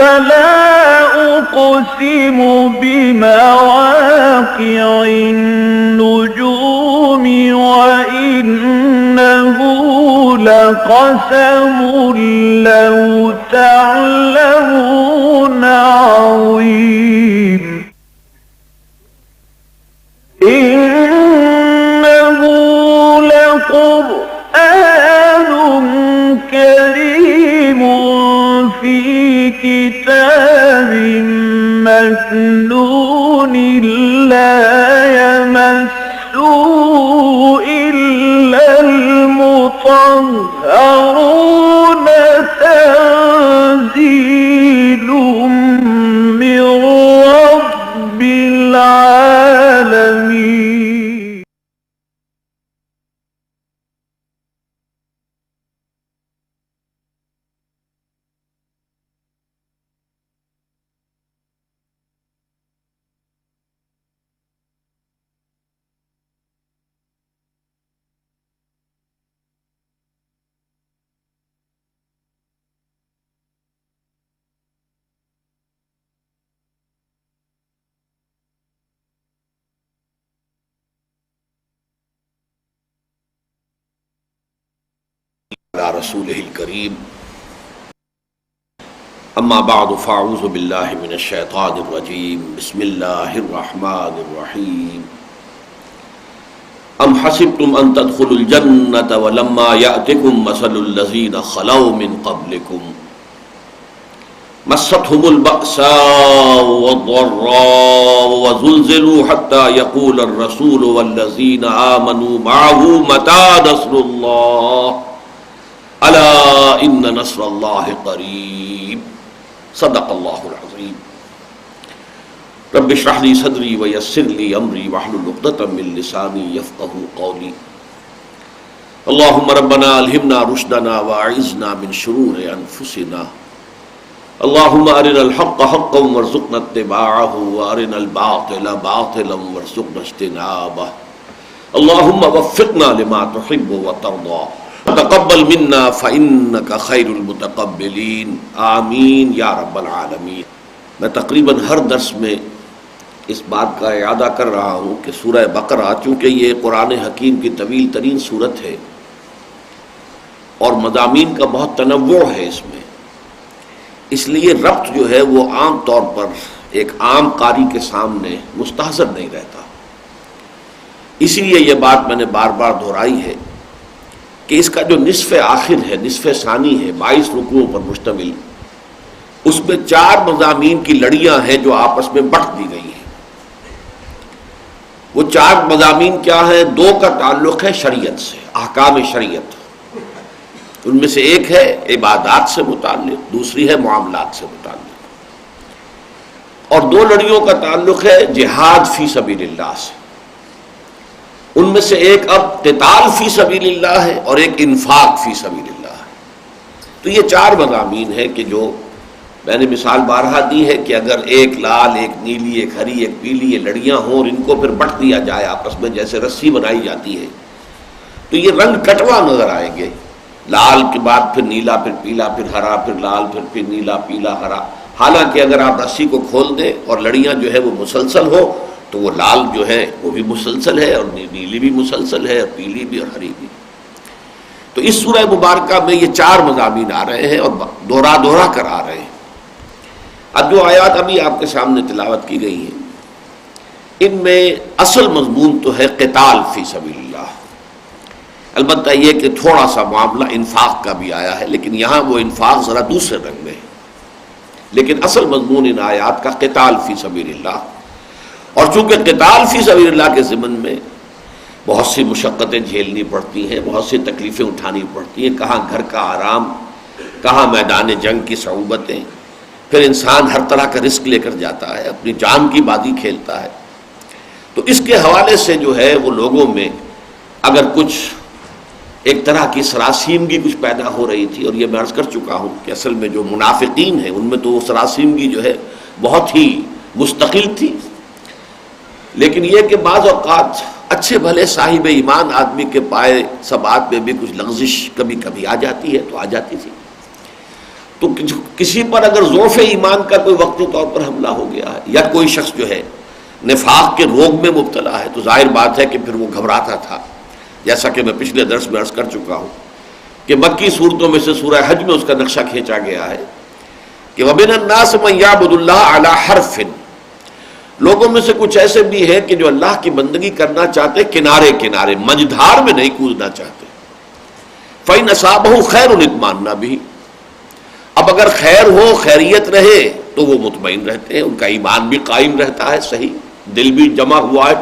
فلا أقسم بمواقع النجوم وإنه لقسم لو تعلمون عظيم إنه لقرآن كريم في كتاب مكنون لا يمسه إلا المطهرون تنزيل من رب العالمين. على رسوله الكريم اما بعد فاعوذ بالله من الشيطان الرجيم بسم الله الرحمن الرحيم ام حسبتم ان تدخلوا الجنة ولما يأتكم مثل الذين خلوا من قبلكم مستهم البأساء والضراء وزلزلوا حتى يقول الرسول والذين آمنوا معه متى نصر الله الا ان نصر اللہ قریب صدق اللہ العظیم رب اشرح لي صدری ویسر لي امری واحلل عقدۃ من لسانی یفقهوا قولی اللهم ربنا الہمنا رشدنا واعذنا من شرور انفسنا اللهم ارنا الحق حقا وارزقنا اتباعه وارنا الباطل باطلا وارزقنا اجتنابه اللهم وفقنا لما تحب وترضى تقبل منا فإنك خیر المتقبلین آمین یا رب العالمین۔ میں تقریباً ہر درس میں اس بات کا اعادہ کر رہا ہوں کہ سورہ بقرہ چونکہ یہ قرآن حکیم کی طویل ترین سورت ہے اور مضامین کا بہت تنوع ہے اس میں، اس لیے ربط جو ہے وہ عام طور پر ایک عام قاری کے سامنے مستحضر نہیں رہتا، اسی لیے یہ بات میں نے بار بار دہرائی ہے کہ اس کا جو نصف آخر ہے، نصف ثانی ہے 22 رکوعوں پر مشتمل، اس میں 4 مضامین کی لڑیاں ہیں جو آپس میں بٹ دی گئی ہیں۔ وہ 4 مضامین کیا ہیں؟ 2 کا تعلق ہے شریعت سے، احکام شریعت، ان میں سے ایک ہے عبادات سے متعلق، دوسری ہے معاملات سے متعلق، اور 2 لڑیوں کا تعلق ہے جہاد فی سبیل اللہ سے، ان میں سے ایک اب قتال فی سبیل اللہ ہے اور ایک انفاق فی سبیل اللہ ہے۔ تو یہ 4 مضامین ہیں کہ جو میں نے مثال بارہا دی ہے کہ اگر ایک لال، ایک نیلی، ایک ہری، ایک پیلی یہ لڑیاں ہوں اور ان کو پھر بٹ دیا جائے آپس میں جیسے رسی بنائی جاتی ہے تو یہ رنگ کٹوا نظر آئیں گے، لال کے بعد پھر نیلا، پھر پیلا، پھر ہرا، پھر لال، پھر نیلا، پیلا، ہرا۔ حالانکہ اگر آپ رسی کو کھول دیں اور لڑیاں جو ہے وہ مسلسل ہو تو وہ لال جو ہے وہ بھی مسلسل ہے اور نیلی بھی مسلسل ہے اور پیلی بھی اور ہری بھی۔ تو اس سورہ مبارکہ میں یہ 4 مضامین آ رہے ہیں اور دوہرا کر آ رہے ہیں۔ اب جو آیات ابھی آپ کے سامنے تلاوت کی گئی ہیں ان میں اصل مضمون تو ہے قتال فی سبیل اللہ، البتہ یہ کہ تھوڑا سا معاملہ انفاق کا بھی آیا ہے، لیکن یہاں وہ انفاق ذرا دوسرے رنگ میں ہے، لیکن اصل مضمون ان آیات کا قتال فی سبیل اللہ۔ اور چونکہ قتال فی سبیل اللہ کے ضمن میں بہت سی مشقتیں جھیلنی پڑتی ہیں، بہت سی تکلیفیں اٹھانی پڑتی ہیں، کہاں گھر کا آرام، کہاں میدان جنگ کی صعوبتیں، پھر انسان ہر طرح کا رسک لے کر جاتا ہے، اپنی جان کی بازی کھیلتا ہے۔ تو اس کے حوالے سے جو ہے وہ لوگوں میں اگر کچھ ایک طرح کی سراسیمگی کچھ پیدا ہو رہی تھی، اور یہ میں عرض کر چکا ہوں کہ اصل میں جو منافقین ہیں ان میں تو وہ سراسیمگی جو ہے بہت ہی مستقل تھی، لیکن یہ کہ بعض اوقات اچھے بھلے صاحب ایمان آدمی کے پائے سبات میں بھی کچھ لغزش کبھی کبھی آ جاتی ہے، تو آ جاتی تھی۔ تو کسی پر اگر ضعف ایمان کا کوئی وقتی طور پر حملہ ہو گیا ہے یا کوئی شخص جو ہے نفاق کے روگ میں مبتلا ہے تو ظاہر بات ہے کہ پھر وہ گھبراتا تھا، جیسا کہ میں پچھلے درس میں عرض کر چکا ہوں کہ مکی صورتوں میں سے سورہ حج میں اس کا نقشہ کھینچا گیا ہے کہ وَمِنَ النَّاسِ مَن يَعْبُدُ اللَّهَ عَلَى حَرْفٍ، لوگوں میں سے کچھ ایسے بھی ہیں کہ جو اللہ کی بندگی کرنا چاہتے کنارے کنارے، منجدھار میں نہیں کودنا چاہتے۔ فَإِنْ أَصَابَهُ خَيْرٌ اطْمَأَنَّ بِهِ، اب اگر خیر ہو، خیریت رہے تو وہ مطمئن رہتے ہیں، ان کا ایمان بھی قائم رہتا ہے، صحیح دل بھی جمع ہوا ہے،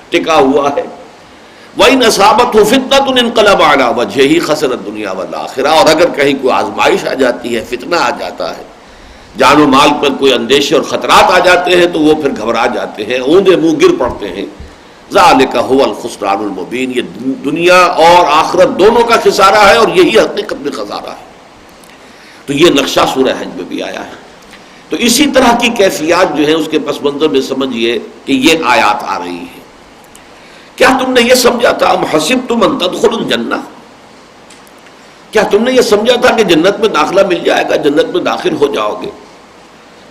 ٹکا ہوا ہے۔ وَإِنْ أَصَابَتْهُ فِتْنَةٌ انقلب عَلَى وَجْهِهِ خَسِرَ الدُّنْيَا وَالْآخِرَةَ، اور اگر کہیں کوئی آزمائش آ جاتی ہے، فتنہ آ جاتا ہے، جان و مال پر کوئی اندیشے اور خطرات آ جاتے ہیں تو وہ پھر گھبرا جاتے ہیں، اوندے منہ گر پڑتے ہیں۔ ذَلِكَ هُوَ الْخُسْرَانُ الْمُبِينُ، یہ دنیا اور آخرت دونوں کا خسارہ ہے اور یہی حقیقت میں خسارہ ہے۔ تو یہ نقشہ سورہ حج میں بھی آیا ہے۔ تو اسی طرح کی کیفیات جو ہیں اس کے پس منظر میں سمجھیے کہ یہ آیات آ رہی ہیں۔ کیا تم نے یہ سمجھا تھا ام حسبتم ان تدخلوا الجنہ، کیا تم نے یہ سمجھا تھا کہ جنت میں داخلہ مل جائے گا، جنت میں داخل ہو جاؤ گے؟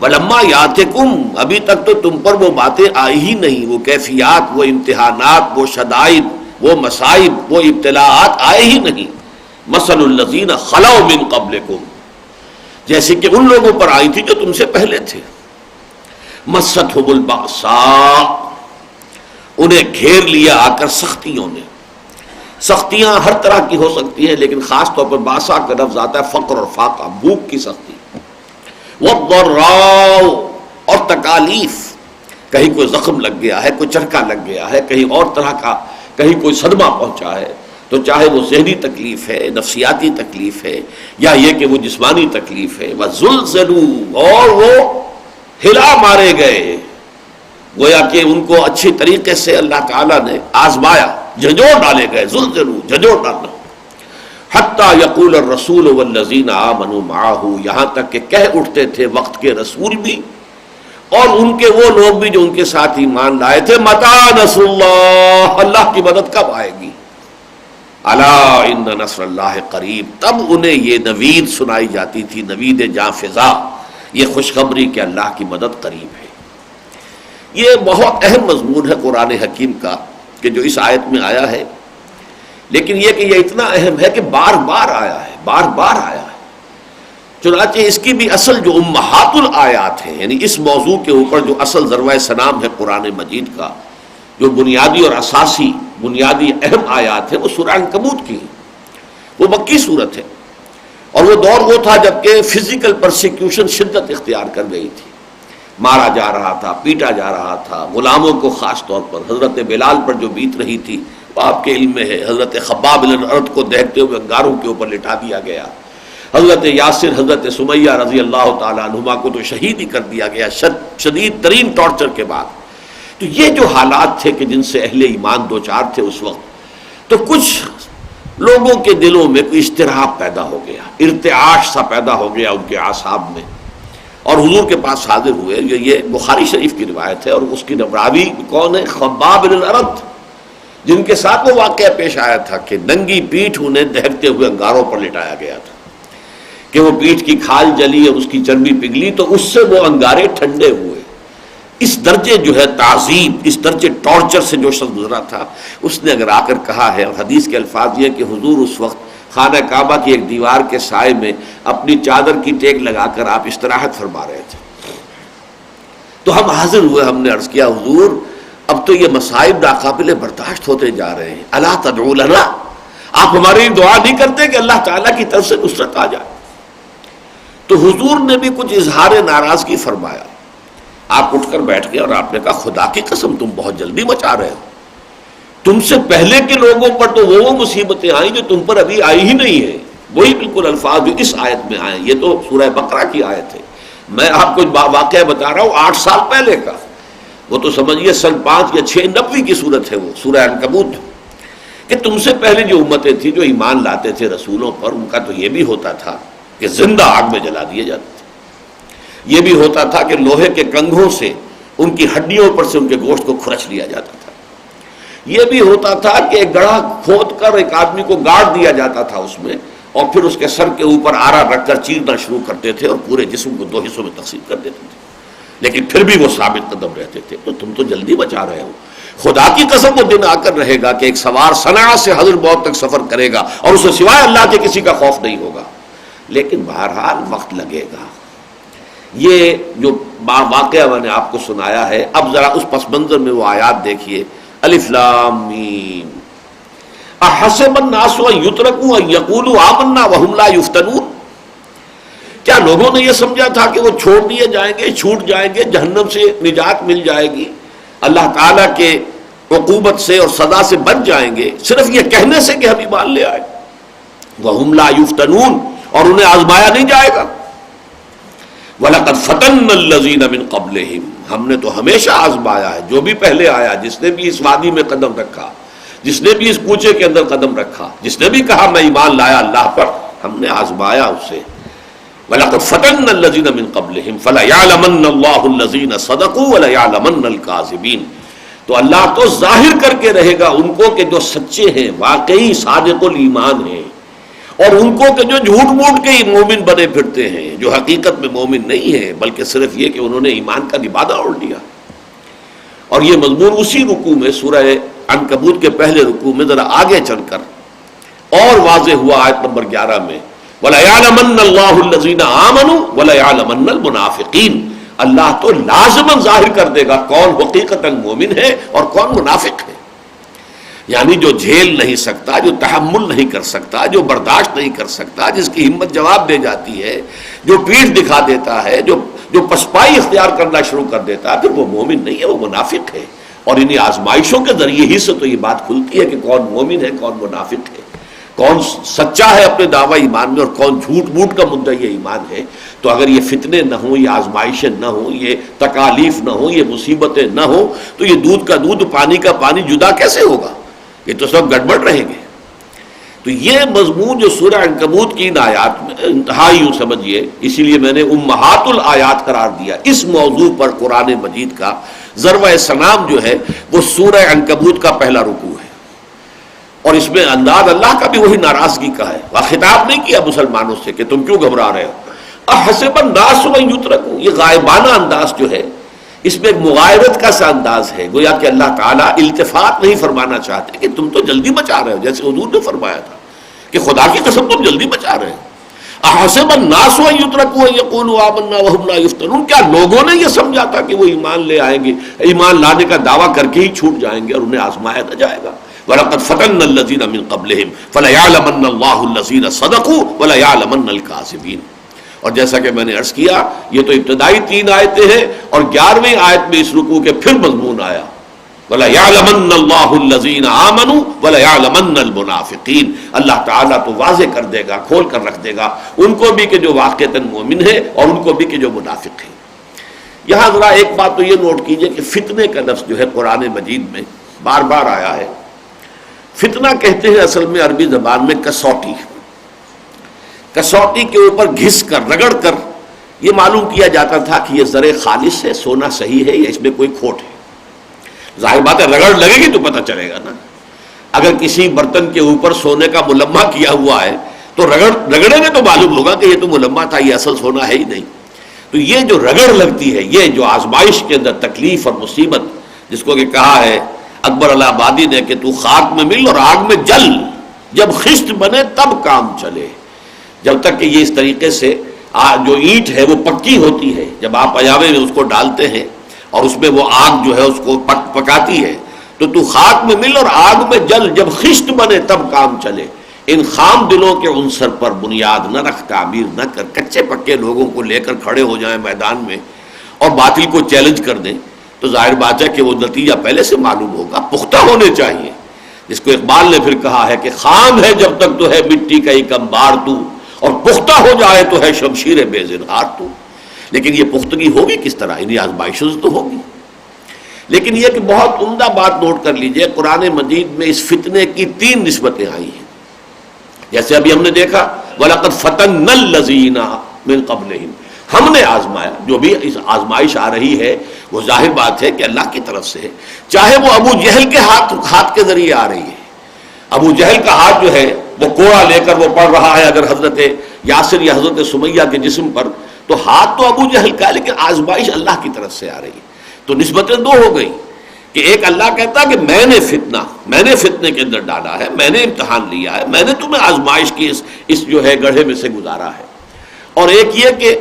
ولما یاتکم، ابھی تک تو تم پر وہ باتیں آئی ہی نہیں، وہ کیفیات، وہ امتحانات، وہ شدائد، وہ مصائب، وہ ابتلاءات آئے ہی نہیں۔ مثل الذین خلوا من قبلکم، جیسے کہ ان لوگوں پر آئی تھی جو تم سے پہلے تھے۔ مستھم البأساء، انہیں گھیر لیا آ کر سختیوں نے۔ سختیاں ہر طرح کی ہو سکتی ہیں لیکن خاص طور پر باسا کا لفظ آتا ہے فقر اور فاقہ، بھوک کی سختی۔ والضراء، اور تکالیف، کہیں کوئی زخم لگ گیا ہے، کوئی چرکا لگ گیا ہے، کہیں اور طرح کا، کہیں کوئی صدمہ پہنچا ہے، تو چاہے وہ ذہنی تکلیف ہے، نفسیاتی تکلیف ہے، یا یہ کہ وہ جسمانی تکلیف ہے۔ وَزُلْزَلُوا، اور وہ ہلا مارے گئے، گویا کہ ان کو اچھی طریقے سے اللہ تعالیٰ نے آزمایا، جھنجھوڑ ڈالے گئے، زلزلوا جھنجھوڑ ڈالنا۔ حتیٰ یقول الرسول والذین آمنوا معہ، یہاں تک کہ کہہ اٹھتے تھے وقت کے رسول بھی اور ان کے وہ لوگ بھی جو ان کے ساتھ ایمان لائے تھے، متی نصر اللہ، اللہ کی مدد کب آئے گی؟ الا ان نصر اللہ قریب، تب انہیں یہ نوید سنائی جاتی تھی، نوید جاں فضا، یہ خوشخبری کہ اللہ کی مدد قریب ہے۔ یہ بہت اہم مضمون ہے قرآن حکیم کا کہ جو اس آیت میں آیا ہے، لیکن یہ کہ یہ اتنا اہم ہے کہ بار بار آیا ہے، بار بار آیا ہے۔ چنانچہ اس کی بھی اصل جو امہات الآیات ہیں، یعنی اس موضوع کے اوپر جو اصل ذروۂ سنام ہے قرآن مجید کا، جو بنیادی اور اساسی بنیادی اہم آیات ہیں، وہ سورہ عنکبوت کی ہیں۔ وہ مکی صورت ہے اور وہ دور وہ تھا جبکہ فزیکل پرسیکیوشن شدت اختیار کر گئی تھی، مارا جا رہا تھا، پیٹا جا رہا تھا، غلاموں کو خاص طور پر حضرت بلال پر جو بیت رہی تھی وہ آپ کے علم میں ہے، حضرت خباب بن الارت کو دیکھتے ہوئے انگاروں کے اوپر لٹا دیا گیا، حضرت یاسر، حضرت سمیہ رضی اللہ تعالیٰ عنہما کو تو شہید ہی کر دیا گیا شدید ترین ٹارچر کے بعد۔ تو یہ جو حالات تھے کہ جن سے اہل ایمان دوچار تھے اس وقت، تو کچھ لوگوں کے دلوں میں کوئی اضطراب پیدا ہو گیا، ارتعاش سا پیدا ہو گیا ان کے اعصاب میں، اور حضور کے پاس حاضر ہوئے۔ یہ بخاری شریف کی روایت ہے اور اس کی راوی کون ہے؟ خباب بن الارت، جن کے ساتھ وہ واقعہ پیش آیا تھا کہ ننگی پیٹھ انہیں دہکتے ہوئے انگاروں پر لٹایا گیا تھا کہ وہ پیٹھ کی کھال جلی اور اس کی چربی پگھلی تو اس سے وہ انگارے ٹھنڈے ہوئے۔ اس درجے جو ہے تعذیب، اس درجے ٹارچر سے جو شخص گزرا تھا، اس نے اگر آ کر کہا ہے، اور حدیث کے الفاظ یہ کہ حضور اس وقت خانہ کعبہ کی ایک دیوار کے سائے میں اپنی چادر کی ٹیک لگا کر آپ استراحت فرما رہے تھے، تو ہم حاضر ہوئے، ہم نے عرض کیا حضور اب تو یہ مصائب ناقابل برداشت ہوتے جا رہے ہیں، الا تدعو لنا، آپ ہماری دعا نہیں کرتے کہ اللہ تعالیٰ کی طرف سے نصرت آ جائے؟ تو حضور نے بھی کچھ اظہار ناراضگی فرمایا، آپ اٹھ کر بیٹھ گئے اور آپ نے کہا خدا کی قسم تم بہت جلدی مچا رہے ہو، تم سے پہلے کے لوگوں پر تو وہ مصیبتیں آئیں جو تم پر ابھی آئی ہی نہیں ہیں، وہی بالکل الفاظ جو اس آیت میں آئے، یہ تو سورہ بقرہ کی آیت ہے، میں آپ کو واقعہ بتا رہا ہوں 8 سال پہلے کا، وہ تو سمجھیے سن 5 یا 6 90 کی صورت ہے وہ سورہ عنکبوت، کہ تم سے پہلے جو امتیں تھیں جو ایمان لاتے تھے رسولوں پر، ان کا تو یہ بھی ہوتا تھا کہ زندہ آگ میں جلا دیے جاتے تھے، یہ بھی ہوتا تھا کہ لوہے کے کنگھوں سے ان کی ہڈیوں پر سے ان کے گوشت کو کھرچ لیا جاتا تھا، یہ بھی ہوتا تھا کہ ایک گڑھا کھود کر ایک آدمی کو گاڑ دیا جاتا تھا اس میں، اور پھر اس کے سر کے اوپر آرا رکھ کر چیرنا شروع کرتے تھے اور پورے جسم کو 2 حصوں میں تقسیم کر دیتے تھے، لیکن پھر بھی وہ ثابت قدم رہتے تھے. تو تم تو جلدی بچا رہے ہو. خدا کی قسم وہ دن آ کر رہے گا کہ ایک سوار صنعاء سے حضرموت تک سفر کرے گا اور اسے سوائے اللہ کے کسی کا خوف نہیں ہوگا، لیکن بہرحال وقت لگے گا. یہ جو واقعہ میں نے آپ کو سنایا ہے، اب ذرا اس پس منظر میں وہ آیات دیکھیے. الف لام میم احسب الناس ان یترکوا ان یقولوا آمنا وهم لا یفتنون. کیا لوگوں نے یہ سمجھا تھا کہ وہ چھوڑ دیے جائیں گے، چھوٹ جائیں گے، جہنم سے نجات مل جائے گی، اللہ تعالیٰ کے عقوبت سے اور سزا سے بچ جائیں گے صرف یہ کہنے سے کہ ہم ایمان لے آئے؟ وهم لا یفتنون، اور انہیں آزمایا نہیں جائے گا. وَلَقَدْ فَتَنَّ الَّذِينَ مِن قَبْلِهِمْ، ہم نے تو ہمیشہ آزمایا ہے جو بھی پہلے آیا، جس نے بھی اس وادی میں قدم رکھا، جس نے بھی اس کوچے کے اندر قدم رکھا، جس نے بھی کہا میں ایمان لایا اللہ پر، ہم نے آزمایا اسے. وَلَقَدْ فَتَنَّ الَّذِينَ مِن قَبْلِهِمْ فَلَيَعْلَمَنَّ اللَّهُ الَّذِينَ صَدَقُوا وَلَيَعْلَمَنَّ الْكَاذِبِينَ. تو اللہ تو ظاہر کر کے رہے گا ان کو کہ جو سچے ہیں، واقعی صادق الایمان ہیں، اور ان کو کہ جو جھوٹ موٹ کے ہی مومن بنے پھرتے ہیں، جو حقیقت میں مومن نہیں ہیں بلکہ صرف یہ کہ انہوں نے ایمان کا لبادہ اوڑھ لیا. اور یہ مضمون اسی رکوع میں سورہ عنکبوت کے پہلے رکوع میں ذرا آگے چل کر اور واضح ہوا آیت نمبر 11 میں وَلَيَعْلَمَنَّ اللَّهُ الَّذِينَ آمَنُوا وَلَيَعْلَمَنَّ الْمُنَافِقِينَ. اللہ تو لازماً ظاہر کر دے گا کون حقیقتاً مومن ہے اور کون منافق ہے. یعنی جو جھیل نہیں سکتا، جو تحمل نہیں کر سکتا، جو برداشت نہیں کر سکتا، جس کی ہمت جواب دے جاتی ہے، جو پیٹھ دکھا دیتا ہے، جو پسپائی اختیار کرنا شروع کر دیتا ہے، پھر وہ مومن نہیں ہے، وہ منافق ہے. اور انہی آزمائشوں کے ذریعے ہی سے تو یہ بات کھلتی ہے کہ کون مومن ہے، کون منافق ہے، کون سچا ہے اپنے دعوی ایمان میں اور کون جھوٹ موٹ کا مدعی ایمان ہے. تو اگر یہ فتنے نہ ہوں، یہ آزمائشیں نہ ہوں، یہ تکالیف نہ ہوں، یہ مصیبتیں نہ ہوں، تو یہ دودھ کا دودھ پانی کا پانی جدا کیسے ہوگا؟ یہ تو سب گڑبڑ رہیں گے. تو یہ مضمون جو سورہ عنکبوت کی ان آیات میں انتہائی یوں سمجھیے، اسی لیے میں نے امہات الآیات قرار دیا. اس موضوع پر قرآن مجید کا ضربہ سلام جو ہے وہ سورہ عنکبوت کا پہلا رکوع ہے، اور اس میں انداز اللہ کا بھی وہی ناراضگی کا ہے. وہ خطاب نہیں کیا مسلمانوں سے کہ تم کیوں گھبرا رہے ہو. احسب الناس ان یترکوا، یہ غائبانہ انداز جو ہے اس میں ایک مغایرت کا سا انداز ہے، گویا کہ اللہ تعالیٰ التفات نہیں فرمانا چاہتے کہ تم تو جلدی بچا رہے ہو، جیسے حضور نے فرمایا تھا کہ خدا کی قسم تم جلدی بچا رہے ہو. احسب الناس ان یترکوا ان یقولوا آمنا وهم لا یفتنون. کیا لوگوں نے یہ سمجھا تھا کہ وہ ایمان لے آئیں گے، ایمان لانے کا دعویٰ کر کے ہی چھوٹ جائیں گے اور انہیں آزمایا نہ جائے گا؟ وَلَقَدْ فَتَنَّ الَّذِينَ مِن قَبْلِهِمْ فَلَيَعْلَمَنَّ اللَّهُ الَّذِينَ صَدَقُوا وَلَيَعْلَمَنَّ الْكَاذِبِينَ. اور جیسا کہ میں نے عرض کیا یہ تو ابتدائی 3 آیتیں ہیں، اور 11ویں آیت میں اس رکوع کے پھر مضمون آیا وَلَيَعْلَمَنَّ اللَّهُ الَّذِينَ آمَنُوا وَلَيَعْلَمَنَّ الْمُنَافِقِينَ. اللہ تعالیٰ تو واضح کر دے گا، کھول کر رکھ دے گا ان کو بھی کہ جو واقعتاً مومن ہے اور ان کو بھی کہ جو منافق ہے. یہاں ذرا ایک بات تو یہ نوٹ کیجئے کہ فتنے کا لفظ جو ہے قرآن مجید میں بار بار آیا ہے. فتنہ کہتے ہیں اصل میں عربی زبان میں کسوٹی. کسوٹی کے اوپر گھس کر، رگڑ کر یہ معلوم کیا جاتا تھا کہ یہ زر خالص ہے، سونا صحیح ہے یا اس میں کوئی کھوٹ ہے. ظاہر بات ہے رگڑ لگے گی تو پتہ چلے گا نا. اگر کسی برتن کے اوپر سونے کا ملمہ کیا ہوا ہے تو رگڑیں گے تو معلوم ہوگا کہ یہ تو ملمہ تھا، یہ اصل سونا ہے ہی نہیں. تو یہ جو رگڑ لگتی ہے، یہ جو آزمائش کے اندر تکلیف اور مصیبت، جس کو کہ کہا ہے اکبر الہ آبادی نے کہ تو خاک میں مل اور آگ میں جل، جب خشت بنے تب کام چلے. جب تک کہ یہ اس طریقے سے جو اینٹ ہے وہ پکی ہوتی ہے، جب آپ ایاوے میں اس کو ڈالتے ہیں اور اس میں وہ آگ جو ہے اس کو پکاتی ہے، تو خاک میں مل اور آگ میں جل، جب خشت بنے تب کام چلے. ان خام دلوں کے عنصر پر بنیاد نہ رکھ، تعمیر نہ کر، کچے پکے لوگوں کو لے کر کھڑے ہو جائیں میدان میں اور باطل کو چیلنج کر دیں، تو ظاہر بات ہے کہ وہ نتیجہ پہلے سے معلوم ہوگا. پختہ ہونے چاہیے، جس کو اقبال نے پھر کہا ہے کہ خام ہے جب تک تو ہے مٹی کا ایک انبار تو، اور پختہ ہو جائے تو ہے شمشیر بے زنہار تو. لیکن یہ پختگی ہوگی کس طرح؟ انہیں آزمائشوں سے تو ہوگی. لیکن یہ کہ بہت عمدہ بات نوٹ کر لیجئے، قرآن مجید میں اس فتنے کی 3 نسبتیں آئی ہیں. جیسے ابھی ہم نے دیکھا وَلَقَدْ فَتَنَّ الَّذِينَ مِن قَبْلِهِمْ، ہم نے آزمایا. جو بھی اس آزمائش آ رہی ہے وہ ظاہر بات ہے کہ اللہ کی طرف سے ہے، چاہے وہ ابو جہل کے ہاتھ کے ذریعے آ رہی ہے. ابو جہل کا ہاتھ جو ہے وہ کوڑا لے کر وہ پڑ رہا ہے اگر حضرت یاسر یا حضرت سمیہ کے جسم پر، تو ہاتھ تو ابو جہل کا ہے لیکن آزمائش اللہ کی طرف سے آ رہی ہے۔ تو نسبتیں دو ہو گئی کہ ایک اللہ کہتا کہ میں نے فتنے کے اندر ڈالا ہے، میں نے امتحان لیا ہے، میں نے تمہیں آزمائش کی اس جو ہے گڑھے میں سے گزارا ہے، اور ایک یہ کہ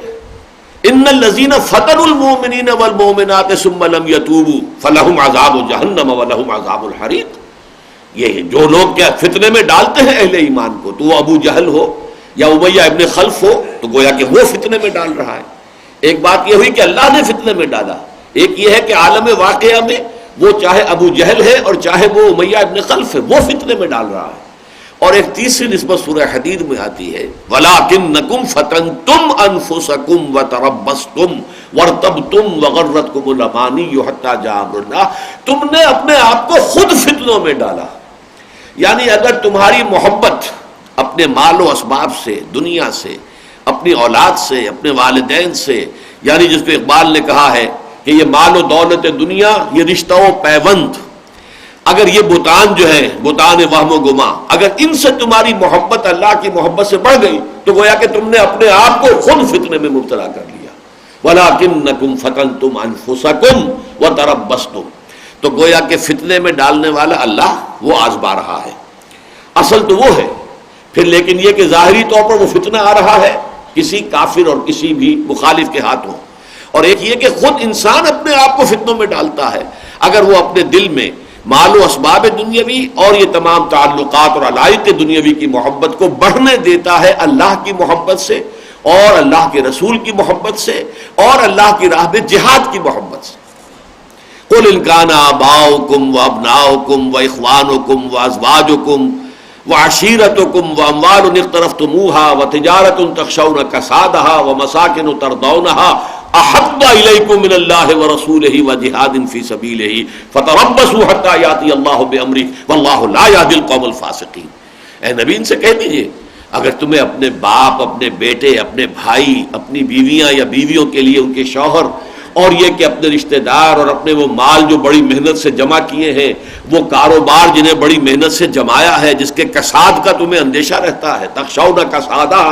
ان الذین فتنوا المؤمنین والمؤمنات ثم لم يتوبوا فلہم عذاب جہنم ولہم عذاب الحریق۔ یہ جو لوگ کیا فتنے میں ڈالتے ہیں اہل ایمان کو، تو وہ ابو جہل ہو یا امیہ ابن خلف ہو، تو گویا کہ وہ فتنے میں ڈال رہا ہے۔ ایک بات یہ ہوئی کہ اللہ نے فتنے میں ڈالا، ایک یہ ہے کہ عالم واقعہ میں وہ چاہے ابو جہل ہے اور چاہے وہ امیہ ابن خلف ہے، وہ فتنے میں ڈال رہا ہے۔ اور ایک تیسری نسبت سورہ حدید میں آتی ہے وَلَٰكِنَّكُمْ فَتَنْتُمْ أَنفُسَكُمْ وَتَرَبَّصْتُمْ وَارْتَبْتُمْ وَغَرَّتْكُمُ الْأَمَانِيُّ حَتَّىٰ جَاءَ أَمْرُ اللَّهِ، تم نے اپنے آپ کو خود فتنوں میں ڈالا۔ یعنی اگر تمہاری محبت اپنے مال و اسباب سے، دنیا سے، اپنی اولاد سے، اپنے والدین سے، یعنی جس کو اقبال نے کہا ہے کہ یہ مال و دولت دنیا، یہ رشتہ و پیوند، اگر یہ بتان جو ہے، بتان وہم و گما، اگر ان سے تمہاری محبت اللہ کی محبت سے بڑھ گئی تو گویا کہ تم نے اپنے آپ کو خود فتنے میں مبتلا کر لیا۔ وَلَٰكِنَّكُمْ فَتَنْتُمْ أَنفُسَكُمْ وَتَرَبَّصْتُمْ، تو گویا کہ فتنے میں ڈالنے والا اللہ، وہ آزما رہا ہے، اصل تو وہ ہے۔ پھر لیکن یہ کہ ظاہری طور پر وہ فتنہ آ رہا ہے کسی کافر اور کسی بھی مخالف کے ہاتھوں، اور ایک یہ کہ خود انسان اپنے آپ کو فتنوں میں ڈالتا ہے اگر وہ اپنے دل میں مال و اسباب دنیاوی اور یہ تمام تعلقات اور علائق دنیاوی کی محبت کو بڑھنے دیتا ہے اللہ کی محبت سے اور اللہ کے رسول کی محبت سے اور اللہ کی راہ میں جہاد کی محبت سے۔ قُلْ إِنْ كَانَ آبَاؤُكُمْ وَأَبْنَاؤُكُمْ وَإِخْوَانُكُمْ وَأَزْوَاجُكُمْ وعشيرتكم واموال اقترفتموها وتجارة تخشون كسادها ومساكن ترضونها احب اليكم من الله ورسوله وجهاد في سبيله فتربصوا حتى ياتي الله بامره والله لا يهدي القوم الفاسقين۔ اے نبی ان سے کہہ دیجئے اگر تمہیں اپنے باپ، اپنے بیٹے، اپنے بھائی، اپنی بیویاں یا بیویوں کے لیے ان کے شوہر، اور یہ کہ اپنے رشتہ دار اور اپنے وہ مال جو بڑی محنت سے جمع کیے ہیں، وہ کاروبار جنہیں بڑی محنت سے جمایا ہے، جس کے کساد کا تمہیں اندیشہ رہتا ہے، تخشون کسادہ،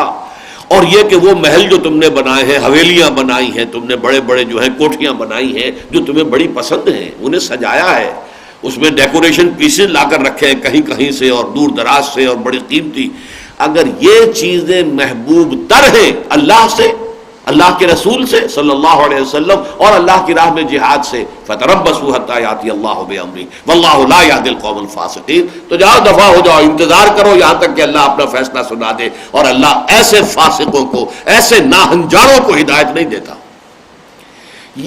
اور یہ کہ وہ محل جو تم نے بنائے ہیں، حویلیاں بنائی ہیں تم نے، بڑے بڑے جو ہیں کوٹھیاں بنائی ہیں جو تمہیں بڑی پسند ہیں، انہیں سجایا ہے، اس میں ڈیکوریشن پیسز لا کر رکھے ہیں کہیں کہیں سے اور دور دراز سے اور بڑی قیمتی، اگر یہ چیزیں محبوب تر ہیں اللہ سے، اللہ کے رسول سے صلی اللہ علیہ وسلم اور اللہ کی راہ میں جہاد سے، فتربصوا حتی یاتی اللہ بامرہ واللہ لا یہدی القوم الفاسقین، تو جاؤ دفع ہو جاؤ، انتظار کرو یہاں تک کہ اللہ اپنا فیصلہ سنا دے، اور اللہ ایسے فاسقوں کو، ایسے ناہنجاروں کو ہدایت نہیں دیتا۔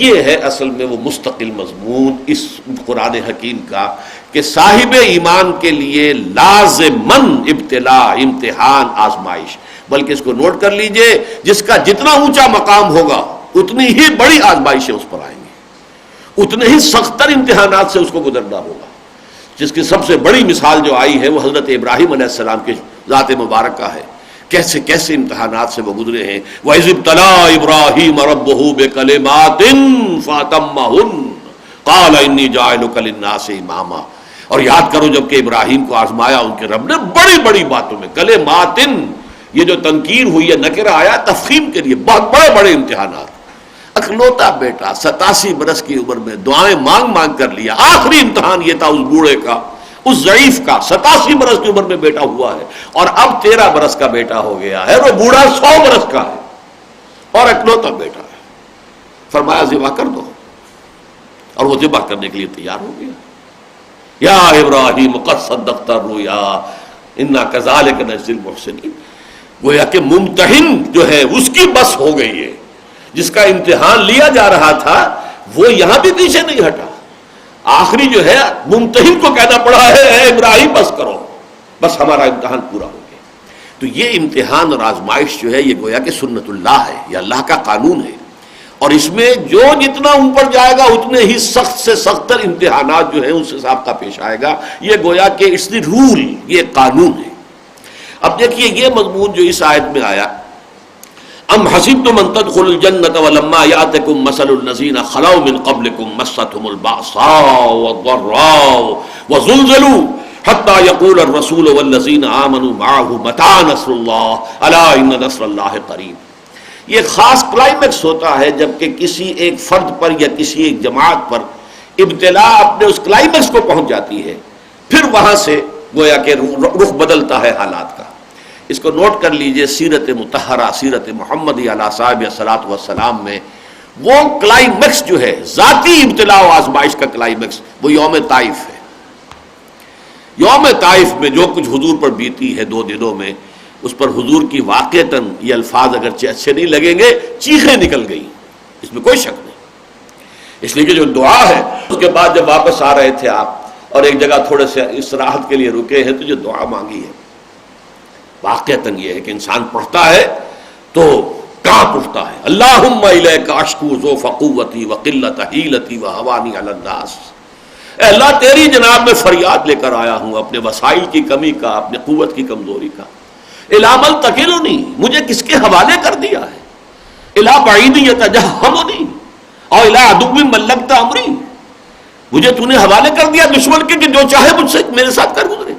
یہ ہے اصل میں وہ مستقل مضمون اس قرآن حکیم کا کہ صاحب ایمان کے لیے لازماً ابتلا، امتحان، آزمائش، بلکہ اس کو نوٹ کر لیجئے جس کا جتنا اونچا مقام ہوگا اتنی ہی بڑی آزمائشیں اس پر آئیں گی، اتنے ہی سختر امتحانات سے اس کو گزرنا ہوگا۔ جس کی سب سے بڑی مثال جو آئی ہے وہ حضرت ابراہیم علیہ السلام کی ذات مبارکہ ہے، کیسے کیسے امتحانات سے وہ گزرے ہیں۔ وَإِذِ ابْتَلَىٰ إِبْرَاهِيمَ رَبُّهُ بِكَلِمَاتٍ فَأَتَمَّهُنَّ قَالَ إِنِّي جَاعِلُكَ لِلنَّاسِ إِمَامًا، اور یاد کرو جب کہ ابراہیم کو آزمایا ان کے رب نے بڑی بڑی باتوں میں، کلماتن، یہ جو تنکیر ہوئی ہے، نکرہ آیا تفخیم کے لیے، بہت بڑے بڑے امتحانات، اکلوتا بیٹا 87 برس کی عمر میں دعائیں مانگ مانگ کر لیا، آخری امتحان یہ تھا اس بوڑھے کا، اس ضعیف کا، 87 برس کی عمر میں بیٹا ہوا ہے، اور اب 13 برس کا بیٹا ہو گیا ہے، وہ بوڑھا 100 برس کا ہے اور اکلوتا بیٹا ہے۔ فرمایا ذبح کر دو، اور وہ ذبح کرنے کے لیے تیار ہو گیا۔ یا ابراہیم قد صدقت الرؤیا انا کذالک نجزی المحسنین، گویا کہ ممتحن جو ہے اس کی بس ہو گئی ہے، جس کا امتحان لیا جا رہا تھا وہ یہاں بھی پیچھے نہیں ہٹا، آخری جو ہے ممتحن کو کہنا پڑا ہے اے ابراہیم بس کرو، بس ہمارا امتحان پورا ہو گیا۔ تو یہ امتحان اور آزمائش جو ہے یہ گویا کہ سنت اللہ ہے، یہ اللہ کا قانون ہے، اور اس میں جو جتنا اوپر جائے گا اتنے ہی سخت سے سختر امتحانات جو ہیں ان سے سابقہ پیش آئے گا، یہ گویا کہ اس دی رول، یہ قانون ہے۔ اب دیکھیے یہ مضمون جو اس آیت میں آیا، ام حسبتم ان تدخلوا الجنۃ ولما یاتکم مثل الذین خلوا من قبلکم مستهم البأساء والضراء وزلزلوا حتی یقول الرسول والذین آمنوا معه متی نصر اللہ الا ان نصر اللہ قریب۔ یہ خاص کلائمیکس ہوتا ہے جب کہ کسی ایک فرد پر یا کسی ایک جماعت پر ابتلا اپنے اس کلائمیکس کو پہنچ جاتی ہے، پھر وہاں سے گویا کہ رخ بدلتا ہے حالات کا۔ اس کو نوٹ کر لیجئے، سیرت مطہرہ سیرت محمدی علیہ صاحب الصلاۃ والسلام میں وہ کلائمیکس جو ہے ذاتی ابتلا و آزمائش کا کلائمیکس، وہ یوم طائف ہے۔ یوم طائف میں جو کچھ حضور پر بیتی ہے 2 دنوں میں، اس پر حضور کی واقعتاً یہ الفاظ اگرچہ اچھے نہیں لگیں گے، چیخیں نکل گئی، اس میں کوئی شک نہیں۔ اس لیے کہ جو دعا ہے اس کے بعد جب واپس آ رہے تھے آپ اور ایک جگہ تھوڑے سے استراحت کے لیے رکے ہیں، تو جو دعا مانگی ہے واقعتاً یہ ہے کہ انسان پڑھتا ہے تو کانپ اٹھتا ہے، اللہم الیک اشکو ضعف قوتی وقلت حیلتی وہوانی علی الناس۔ اے اللہ تیری جناب میں فریاد لے کر آیا ہوں اپنے وسائل کی کمی کا، اپنے قوت کی کمزوری کا۔ الی من تکلنی، مجھے کس کے حوالے کر دیا ہے؟ الی بعید یتجہمنی اور الی عدو ملکت امری، مجھے تو نے حوالے کر دیا دشمن کے کہ جو چاہے مجھ سے میرے ساتھ کر گزرے۔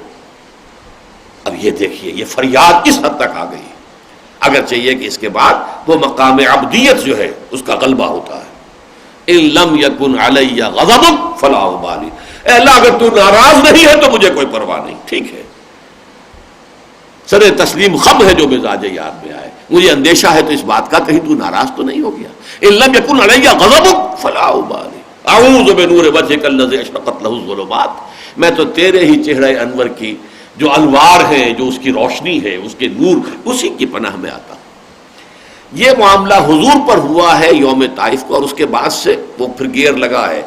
اب یہ دیکھیے یہ فریاد کس حد تک آ گئی، اگر چاہیے کہ اس کے بعد وہ مقام عبدیت جو ہے اس کا غلبہ ہوتا ہے۔ ان لم یکن علی غضب فلا ابالی، اے اللہ اگر تو ناراض نہیں ہے تو مجھے کوئی پرواہ نہیں، ٹھیک ہے، سر تسلیم خم ہے جو مزاج یاد میں آئے، مجھے اندیشہ ہے تو اس بات کا کہیں تو ناراض تو نہیں ہو گیا۔ ان لم یکن علی غضب فلا ابالی اعوذ بنور وجهک الذی اشرقت له الظلمات، میں تو تیرے ہی چہرہ انور کی جو انوار ہیں، جو اس کی روشنی ہے، اس کے نور، اسی کی پناہ میں آتا ہوں۔ یہ معاملہ حضور پر ہوا ہے یوم طائف کو، اور اس کے بعد سے وہ پھر گیئر لگا ہے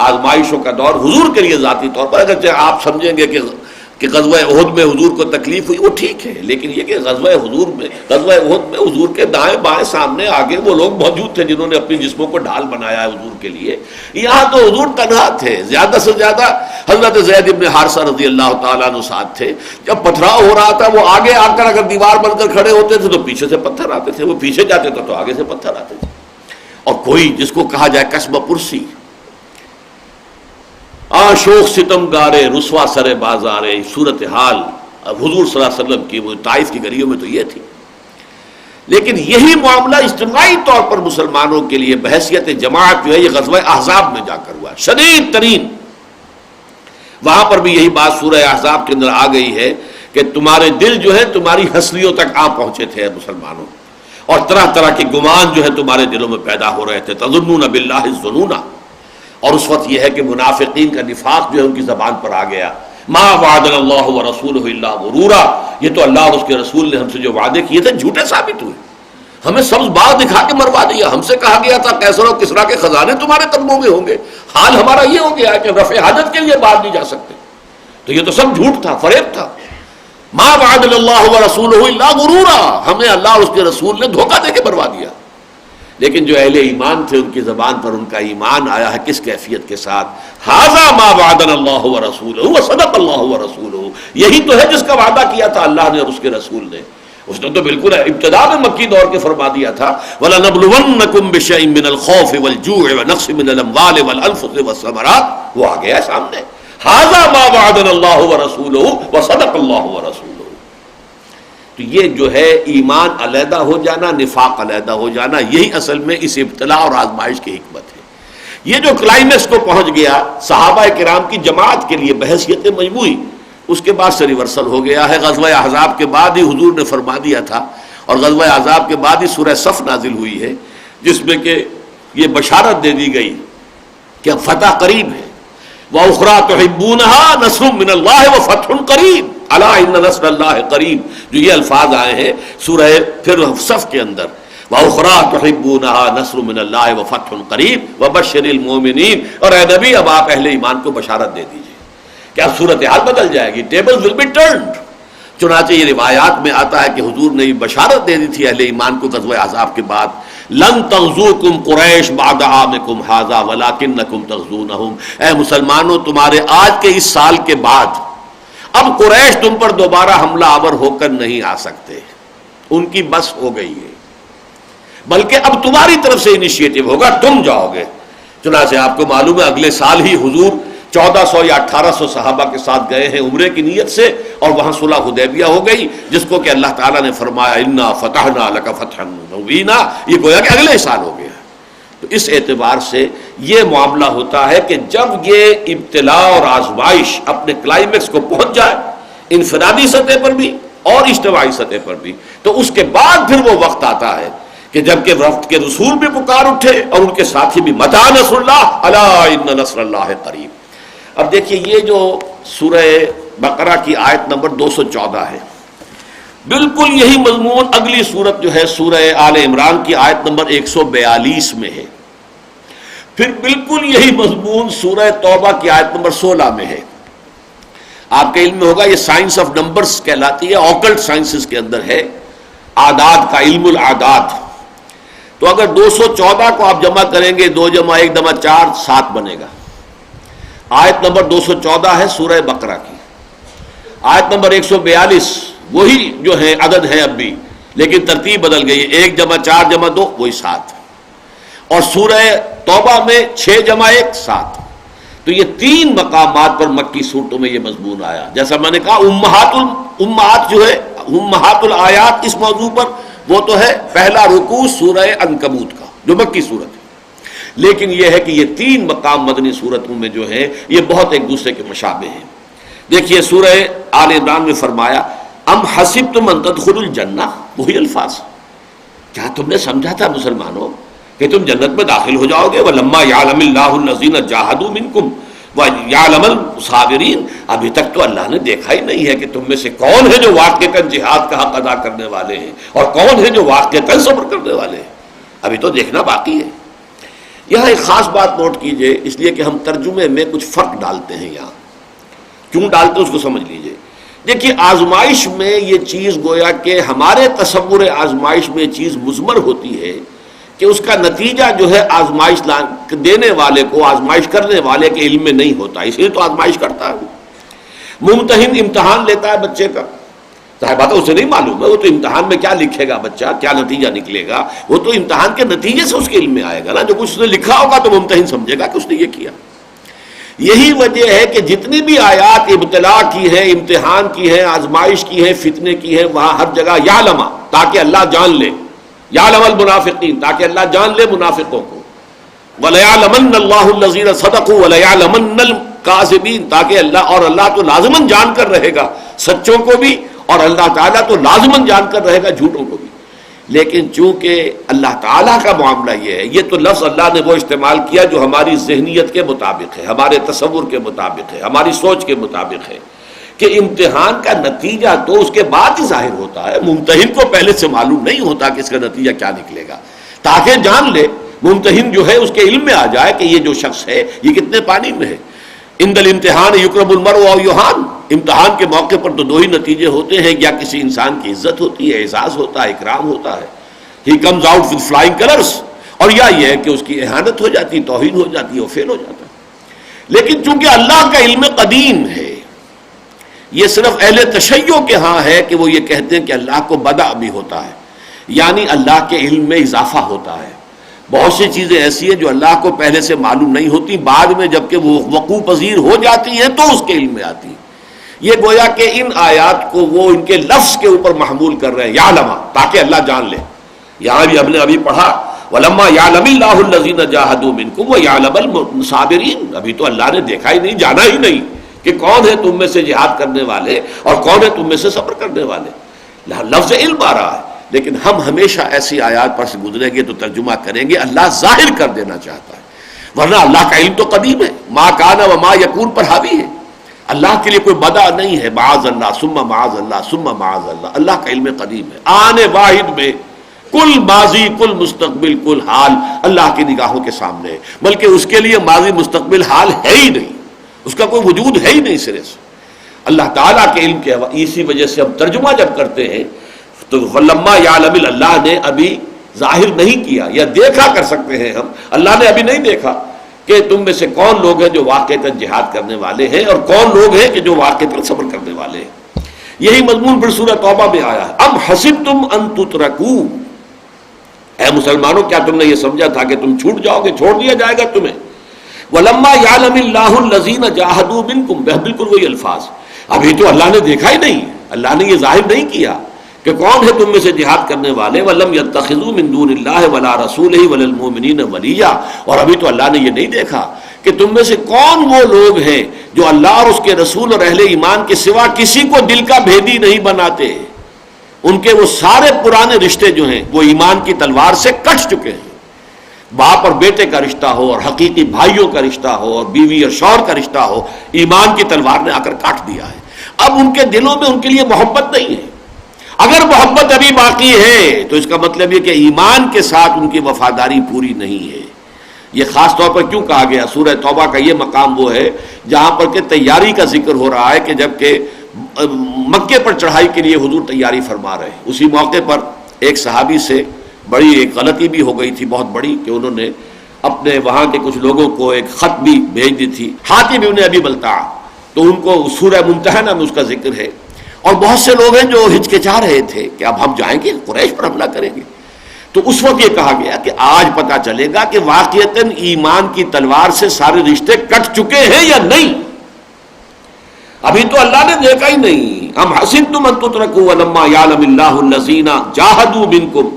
آزمائشوں کا دور حضور کے لیے ذاتی طور پر۔ اگرچہ آپ سمجھیں گے کہ غزوہ احد میں حضور کو تکلیف ہوئی، وہ ٹھیک ہے، لیکن یہ کہ غزوہ احد میں حضور کے دائیں بائیں سامنے آگے وہ لوگ موجود تھے جنہوں نے اپنی جسموں کو ڈھال بنایا ہے حضور کے لیے، یہاں تو حضور تنہا تھے، زیادہ سے زیادہ حضرت زید بن حارثہ رضی اللہ تعالیٰ عنہ ساتھ تھے۔ جب پتھراؤ ہو رہا تھا وہ آگے آ کر اگر دیوار بن کر کھڑے ہوتے تھے تو پیچھے سے پتھر آتے تھے، وہ پیچھے جاتے تھے تو آگے سے پتھر آتے تھے۔ اور کوئی جس کو کہا جائے کسب پرسی، شوق ستم گارے رسوا سر بازارے، صورتحال حضور صلی اللہ علیہ وسلم کی وہ طائف کی گلیوں میں تو یہ تھی۔ لیکن یہی معاملہ اجتماعی طور پر مسلمانوں کے لیے بحیثیت جماعت جو ہے یہ غزوہ احزاب میں جا کر ہوا، شدید ترین۔ وہاں پر بھی یہی بات سورہ احزاب کے اندر آ گئی ہے کہ تمہارے دل جو ہے تمہاری ہستیوں تک آ پہنچے تھے مسلمانوں، اور طرح طرح کے گمان جو ہے تمہارے دلوں میں پیدا ہو رہے تھے، تظنون باللہ الظنون۔ اور اس وقت یہ ہے کہ منافقین کا نفاق جو ہے ان کی زبان پر آ گیا، ما وعدنا اللہ ورسولہ الا غرورا، یہ تو اللہ اور اس کے رسول نے ہم سے جو وعدے کیے تھے جھوٹے ثابت ہوئے، ہمیں سبز باغ دکھا کے مروا دیا، ہم سے کہا گیا تھا قیصر و کسریٰ کے خزانے تمہارے قدموں میں ہوں گے، حال ہمارا یہ ہو گیا ہے کہ رفع حاجت کے لیے باہر نہیں جا سکتے۔ تو یہ تو سب جھوٹ تھا، فریب تھا۔ ما وعدنا اللہ ورسولہ الا غرورا، ہمیں اللہ اور اس کے رسول نے دھوکہ دے کے مروا دیا۔ لیکن جو اہل ایمان تھے ان کی زبان پر ان کا ایمان آیا ہے کس کیفیت کے ساتھ، ھذا ما وعدنا اللہ ورسولہ وصدق اللہ ورسولہ، یہی تو ہے جس کا وعدہ کیا تھا اللہ نے اور اس کے رسول نے۔ اس نے تو بالکل ابتدا میں مکی دور کے فرما دیا تھا، وَلَنَبْلُوَنَّكُمْ بِشَيْءٍ مِّنَ الْخَوْفِ وَالْجُوعِ وَنَقْصٍ مِّنَ الْأَمْوَالِ وَالْأَنفُسِ وَالثَّمَرَاتِ، وہ آ گیا سامنے، ھذا ما وعدنا اللہ ورسولہ وصدق اللہ ورسولہ۔ تو یہ جو ہے ایمان علیحدہ ہو جانا، نفاق علیحدہ ہو جانا، یہی اصل میں اس ابتلاء اور آزمائش کی حکمت ہے۔ یہ جو کلائمیکس کو پہنچ گیا صحابہ کرام کی جماعت کے لیے بحیثیت مجموعی، اس کے بعد سے ریورسل ہو گیا ہے۔ غزوہ احزاب کے بعد ہی حضور نے فرما دیا تھا، اور غزوہ احزاب کے بعد ہی سورہ صف نازل ہوئی ہے، جس میں کہ یہ بشارت دے دی گئی کہ اب فتح قریب ہے۔ وَأُخْرَىٰ تُحِبُّونَهَا نَصْرٌ مِّنَ اللَّهِ وَفَتْحٌ قَرِيبٌ الا ان نصر اللہ قریب، جو یہ الفاظ آئے ہیں سورہ پھر صف کے اندر، وَأُخْرَىٰ تُحِبُّونَهَا نَصْرٌ مِّنَ اللَّهِ وَفَتْحٌ قَرِيبٌ وَبَشِّرِ الْمُؤْمِنِينَ۔ اور اے نبی اب آپ اہل ایمان کو بشارت دے دیجیے کہ اب صورتحال بدل جائے گی، ٹیبل ول بی ٹرنڈ۔ چنانچہ یہ روایات میں آتا ہے کہ حضور نے بشارت دے دی تھی اہل ایمان کو غزوہ احزاب کے بعد، لن تغزوکم قریش بعد عامکم ھذا ولکنکم تغزونہم، اے مسلمانوں تمہارے آج کے اس سال کے بعد اب قریش تم پر دوبارہ حملہ آور ہو کر نہیں آ سکتے، ان کی بس ہو گئی ہے، بلکہ اب تمہاری طرف سے انیشیٹو ہوگا، تم جاؤ گے۔ چنانچہ آپ کو معلوم ہے اگلے سال ہی حضور 1400 یا 1800 صحابہ کے ساتھ گئے ہیں عمرے کی نیت سے، اور وہاں صلح حدیبیہ ہو گئی، جس کو کہ اللہ تعالیٰ نے فرمایا انا فتحنا لک فتحا مبینا، یہ گویا کہ اگلے سال ہو گیا۔ تو اس اعتبار سے یہ معاملہ ہوتا ہے کہ جب یہ ابتلا اور آزمائش اپنے کلائمیکس کو پہنچ جائے، انفرادی سطح پر بھی اور اجتماعی سطح پر بھی، تو اس کے بعد پھر وہ وقت آتا ہے کہ جب کہ وقت کے رسول بھی پکار اٹھے اور ان کے ساتھی بھی، متی نصر اللہ الا ان نصر اللہ قریب۔ اب دیکھیے یہ جو سورہ بقرہ کی آیت نمبر 214 ہے، بالکل یہی مضمون اگلی سورت جو ہے سورہ آل عمران کی آیت نمبر 142 میں ہے، پھر بالکل یہی مضمون سورہ توبہ کی آیت نمبر 16 میں ہے۔ آپ کے علم میں ہوگا یہ سائنس آف نمبرز کہلاتی ہے، آکلٹ سائنسز کے اندر ہے، اعداد کا علم الاعداد۔ تو اگر 214 کو آپ جمع کریں گے، 2 جمع 1 جمع 4 7 بنے گا۔ آیت نمبر 214 ہے سورہ بقرہ کی، آیت نمبر 142 وہی جو ہے عدد ہے اب بھی، لیکن ترتیب بدل گئی ہے، 1 جمع 4 جمع 2 وہی 7، اور سورہ توبہ میں 6 جمع 1 7۔ تو یہ 3 مقامات پر مکی صورتوں میں یہ مضمون آیا۔ جیسا میں نے کہا امہات جو ہے امہات الآیات اس موضوع پر، وہ تو ہے پہلا رکوع سورہ عنکبوت کا جو مکی صورت ہے، لیکن یہ ہے کہ یہ 3 مقام مدنی صورتوں میں جو ہے یہ بہت ایک دوسرے کے مشابہ ہیں۔ دیکھیے سورہ آل عمران میں فرمایا ام حسبتم ان تدخلوا الجنہ، وہی الفاظ، کیا تم نے سمجھا تھا مسلمانوں کہ تم جنت میں داخل ہو جاؤ گے؟ وَلَمَّا يَعْلَمِ اللَّهُ الَّذِينَ جَاهَدُوا مِنْكُمْ وَيَعْلَمَ الصَّابِرِينَ۔ ابھی تک تو اللہ نے دیکھا ہی نہیں ہے کہ تم میں سے کون ہے جو واقعتاً جہاد کا حق ادا کرنے والے ہیں اور کون ہے جو واقعتاً صبر کرنے والے ہیں، ابھی تو دیکھنا باقی ہے۔ یہاں ایک خاص بات نوٹ کیجئے، اس لیے کہ ہم ترجمے میں کچھ فرق ڈالتے ہیں، یہاں کیوں ڈالتے ہیں اس کو سمجھ لیجئے۔ دیکھیے آزمائش میں یہ چیز گویا کہ ہمارے تصور آزمائش میں یہ چیز مضمر ہوتی ہے کہ اس کا نتیجہ جو ہے آزمائش دینے والے کو، آزمائش کرنے والے کے علم میں نہیں ہوتا، اس لیے تو آزمائش کرتا ہے۔ ممتحن امتحان لیتا ہے بچے کا، ظاہر بات ہے اسے نہیں معلوم ہے وہ تو امتحان میں کیا لکھے گا بچہ، کیا نتیجہ نکلے گا، وہ تو امتحان کے نتیجے سے اس کے علم میں آئے گا نا، جو کچھ اس نے لکھا ہوگا تو ممتحن سمجھے گا کہ اس نے یہ کیا۔ یہی وجہ ہے کہ جتنی بھی آیات ابتلا کی ہے، امتحان کی ہے، آزمائش کی ہے، فتنے کی ہے، وہاں ہر جگہ یعلم، تاکہ اللہ جان لے، یعلم المنافقین، تاکہ اللہ جان لے منافقوں کو، وَلَيَعْلَمَنَّ اللَّهُ الَّذِينَ صَدَقُوا وَلَيَعْلَمَنَّ الْكَاذِبِينَ، تاکہ اللہ اور اللہ تو لازماً جان کر رہے گا سچوں کو بھی، اور اللہ تعالیٰ تو لازماً جان کر رہے گا جھوٹوں کو بھی۔ لیکن چونکہ اللہ تعالیٰ کا معاملہ یہ ہے، یہ تو لفظ اللہ نے وہ استعمال کیا جو ہماری ذہنیت کے مطابق ہے، ہمارے تصور کے مطابق ہے، ہماری سوچ کے مطابق ہے، کہ امتحان کا نتیجہ تو اس کے بعد ہی ظاہر ہوتا ہے، ممتحن کو پہلے سے معلوم نہیں ہوتا کہ اس کا نتیجہ کیا نکلے گا، تاکہ جان لے ممتحن جو ہے اس کے علم میں آ جائے کہ یہ جو شخص ہے یہ کتنے پانی میں ہے۔ عند الامتحان یکرم المرء او یہان، امتحان کے موقع پر تو 2 ہی نتیجے ہوتے ہیں، یا کسی انسان کی عزت ہوتی ہے، اعزاز ہوتا ہے، اکرام ہوتا ہے، he comes out with flying colours, اور یا یہ ہے کہ اس کی اہانت ہو جاتی، توہین ہو جاتی ہے، وہ فیل ہو جاتا ہے۔ لیکن چونکہ اللہ کا علم قدیم ہے، یہ صرف اہل تشیع کے ہاں ہے کہ وہ یہ کہتے ہیں کہ اللہ کو بدع بھی ہوتا ہے، یعنی اللہ کے علم میں اضافہ ہوتا ہے۔ بہت سی چیزیں ایسی ہیں جو اللہ کو پہلے سے معلوم نہیں ہوتی، بعد میں جب کہ وہ وقوع پذیر ہو جاتی ہیں تو اس کے علم میں آتی ہیں۔ یہ گویا کہ ان آیات کو وہ ان کے لفظ کے اوپر محمول کر رہے ہیں، یعلم، تاکہ اللہ جان لے۔ یہاں بھی ہم نے ابھی پڑھا وَلَمَّا يَعْلَمِ اللَّهُ الَّذِينَ جَاهَدُوا مِنْكُمْ وَيَعْلَمَ الصَّابِرِينَ، ابھی تو اللہ نے دیکھا ہی نہیں، جانا ہی نہیں کہ کون ہے تم میں سے جہاد کرنے والے اور کون ہے تم میں سے صبر کرنے والے۔ لفظ علم آ رہا ہے، لیکن ہم ہمیشہ ایسی آیات پر سے گزریں گے تو ترجمہ کریں گے اللہ ظاہر کر دینا چاہتا ہے، ورنہ اللہ کا علم تو قدیم ہے، ما کان و ما یکون پر حاوی ہے، اللہ کے لیے کوئی بدع نہیں ہے، معاذ اللہ ثم معاذ اللہ ثم معاذ اللہ، اللہ کا علم قدیم ہے، آنے واحد میں کل ماضی کل مستقبل کل حال اللہ کی نگاہوں کے سامنے ہے، بلکہ اس کے لیے ماضی مستقبل حال ہے ہی نہیں، اس کا کوئی وجود ہے ہی نہیں سرے سے، اللہ تعالیٰ کے علم کے۔ اسی وجہ سے ہم ترجمہ جب کرتے ہیں تو وَلَمَّا يَعْلَمِ، اللہ نے ابھی ظاہر نہیں کیا، یا دیکھا کر سکتے ہیں ہم، اللہ نے ابھی نہیں دیکھا کہ تم میں سے کون لوگ ہیں جو واقعتاً جہاد کرنے والے ہیں اور کون لوگ ہیں کہ جو واقعتاً صبر کرنے والے ہیں۔ یہی مضمون پھر سورہ توبہ میں آیا ہے، ام حسبتم ان تترکوا، اے مسلمانوں کیا تم نے یہ سمجھا تھا کہ تم چھوٹ جاؤ گے، چھوڑ دیا جائے گا تمہیں؟ وَلَمَّا يَعْلَمِ اللَّهُ الَّذِينَ جَاهَدُوا مِنكُمْ، بالکل وہی الفاظ. ابھی تو اللہ نے دیکھا ہی نہیں، اللہ نے یہ ظاہر نہیں کیا کہ کون ہے تم میں سے جہاد کرنے والے. وَلَمْ يَتَّخِذُوا مِن دُونِ اللَّهِ وَلَا رَسُولِهِ وَلَا الْمُؤْمِنِينَ وَلِيًّا، اور ابھی تو اللہ نے یہ نہیں دیکھا کہ تم میں سے کون وہ لوگ ہیں جو اللہ اور اس کے رسول اور اہل ایمان کے سوا کسی کو دل کا بھیدی نہیں بناتے. ان کے وہ سارے پرانے رشتے جو ہیں وہ ایمان کی تلوار سے کٹ چکے ہیں. باپ اور بیٹے کا رشتہ ہو اور حقیقی بھائیوں کا رشتہ ہو اور بیوی اور شوہر کا رشتہ ہو، ایمان کی تلوار نے آ کر کاٹ دیا ہے. اب ان کے دلوں میں ان کے لیے محبت نہیں ہے. اگر محبت ابھی باقی ہے تو اس کا مطلب یہ کہ ایمان کے ساتھ ان کی وفاداری پوری نہیں ہے. یہ خاص طور پر کیوں کہا گیا؟ سورہ توبہ کا یہ مقام وہ ہے جہاں پر کہ تیاری کا ذکر ہو رہا ہے کہ جب کہ مکے پر چڑھائی کے لیے حضور تیاری فرما رہے ہیں. اسی موقع پر ایک صحابی سے بڑی ایک غلطی بھی ہو گئی تھی، بہت بڑی، کہ انہوں نے اپنے وہاں کے کچھ لوگوں کو ایک خط بھی بھیج دی تھی، حاتم ابن ابی بلتع. تو ان کو سورہ ممتحنہ میں اس کا ذکر ہے. اور بہت سے لوگ ہیں جو ہچکچا رہے تھے کہ اب ہم جائیں گے قریش پر حملہ کریں گے. تو اس وقت یہ کہا گیا کہ آج پتہ چلے گا کہ واقعتاً ایمان کی تلوار سے سارے رشتے کٹ چکے ہیں یا نہیں. ابھی تو اللہ نے دیکھا ہی نہیں. ام حسبتم ان تترکوا ولما یعلم اللہ الذین جاہدوا منکم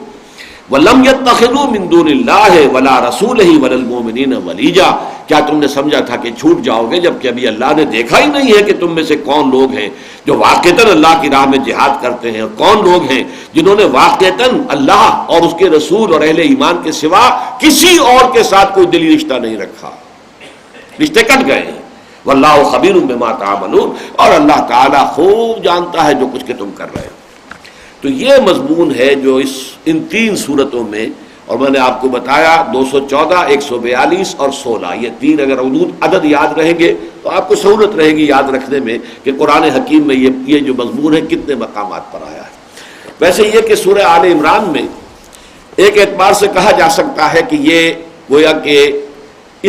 ولم یتخذوا من دون اللہ ولا رسولہ ولا المؤمنین ولیجا. کیا تم نے سمجھا تھا کہ چھوٹ جاؤ گے جبکہ ابھی اللہ نے دیکھا ہی نہیں ہے کہ تم میں سے کون لوگ ہیں جو واقعتاً اللہ کی راہ میں جہاد کرتے ہیں، اور کون لوگ ہیں جنہوں نے واقعتاً اللہ اور اس کے رسول اور اہل ایمان کے سوا کسی اور کے ساتھ کوئی دلی رشتہ نہیں رکھا. رشتے کٹ گئے ہیں. واللہ خبیر بما تعملون، اور اللہ تعالیٰ خوب جانتا ہے جو کچھ کہ تم کر رہے ہو. تو یہ مضمون ہے جو ان تین صورتوں میں، اور میں نے آپ کو بتایا 214 142 اور 16، یہ تین اگر عدد یاد رہیں گے تو آپ کو سہولت رہے گی یاد رکھنے میں کہ قرآن حکیم میں یہ جو مضمون ہے کتنے مقامات پر آیا ہے. ویسے یہ کہ سورہ آل عمران میں ایک اعتبار سے کہا جا سکتا ہے کہ یہ گویا کہ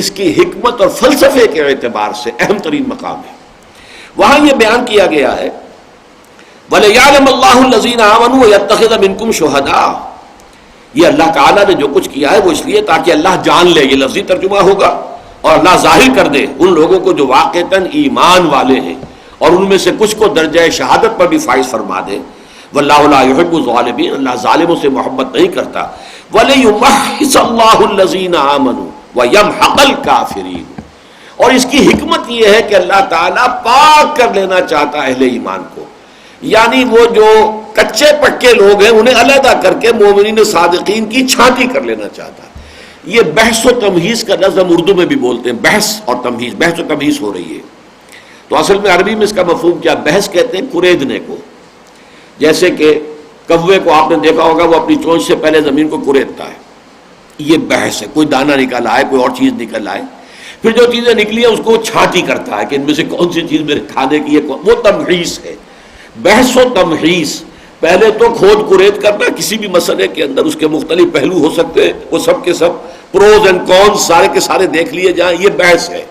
اس کی حکمت اور فلسفے کے اعتبار سے اہم ترین مقام ہے. وہاں یہ بیان کیا گیا ہے وَلِيَعْلَمَ اللَّهُ الَّذِينَ آمَنُوا وَيَتَّخِذَ مِنكُمْ شُهَدَاءَ. یہ اللہ تعالیٰ نے جو کچھ کیا ہے وہ اس لیے تاکہ اللہ جان لے، یہ لفظی ترجمہ ہوگا، اور اللہ ظاہر کر دے ان لوگوں کو جو واقعتاً ایمان والے ہیں، اور ان میں سے کچھ کو درجہ شہادت پر بھی فائز فرما دے. وَاللَّهُ لَا يُحِبُّ الظَّالِمِينَ، اللہ ظالموں سے محبت نہیں کرتا. وَلِيُمَحِّصَ اللَّهُ الَّذِينَ آمَنُوا وَيَمْحَقَ الْكَافِرِينَ. اور اس کی حکمت یہ ہے کہ اللہ تعالیٰ پاک کر لینا چاہتا ہے اہل ایمان کو، یعنی وہ جو کچے پکے لوگ ہیں انہیں علیحدہ کر کے مومنین صادقین کی چھانٹی کر لینا چاہتا ہے. یہ بحث و تمہیز کا لفظ ہم اردو میں بھی بولتے ہیں، بحث اور تمہیز، بحث و تمہیز ہو رہی ہے. تو اصل میں عربی میں اس کا مفہوم کیا؟ بحث کہتے ہیں کریدنے کو. جیسے کہ کوے کو آپ نے دیکھا ہوگا وہ اپنی چونچ سے پہلے زمین کو کریدتا ہے، یہ بحث ہے. کوئی دانہ نکل آئے، کوئی اور چیز نکل آئے، پھر جو چیزیں نکلی ہیں اس کو چھانٹی کرتا ہے کہ ان میں سے کون سی چیز میرے کھانے کی ہے، وہ تمہیز ہے. بحث و تمہیز، پہلے تو کھود کرید کرنا، کسی بھی مسئلے کے اندر اس کے مختلف پہلو ہو سکتے ہیں، وہ سب کے سب پروز اینڈ کونز سارے کے سارے دیکھ لیے جائیں، یہ بحث ہے.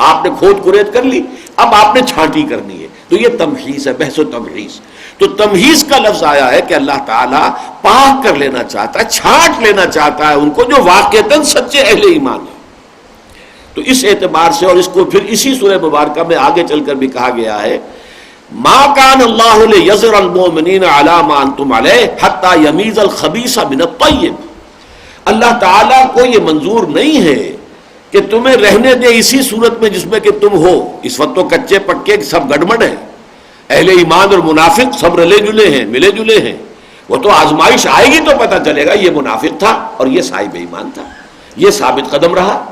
آپ نے کھود کرید کر لی، اب آپ نے چھانٹی کرنی ہے، تو یہ تمہیز ہے، بحث و تمہیز. تو تمہیز کا لفظ آیا ہے کہ اللہ تعالیٰ پاک کر لینا چاہتا ہے، چھانٹ لینا چاہتا ہے ان کو جو واقعتاً سچے اہل ایمان ہیں. تو اس اعتبار سے، اور اس کو پھر اسی سورہ مبارکہ میں آگے چل کر بھی کہا گیا ہے ما کان اللہ لیذر المؤمنین علی ما انتم علیہ حتی یمیز الخبیث من الطیب. اللہ تعالیٰ کو یہ منظور نہیں ہے کہ تمہیں رہنے دے اسی صورت میں جس میں کہ تم ہو. اس وقت تو کچے پکے سب گڑبڑ ہیں، اہل ایمان اور منافق سب رلے جلے ہیں، ملے جلے ہیں. وہ تو آزمائش آئے گی تو پتہ چلے گا یہ منافق تھا اور یہ صاحب ایمان تھا، یہ ثابت قدم رہا،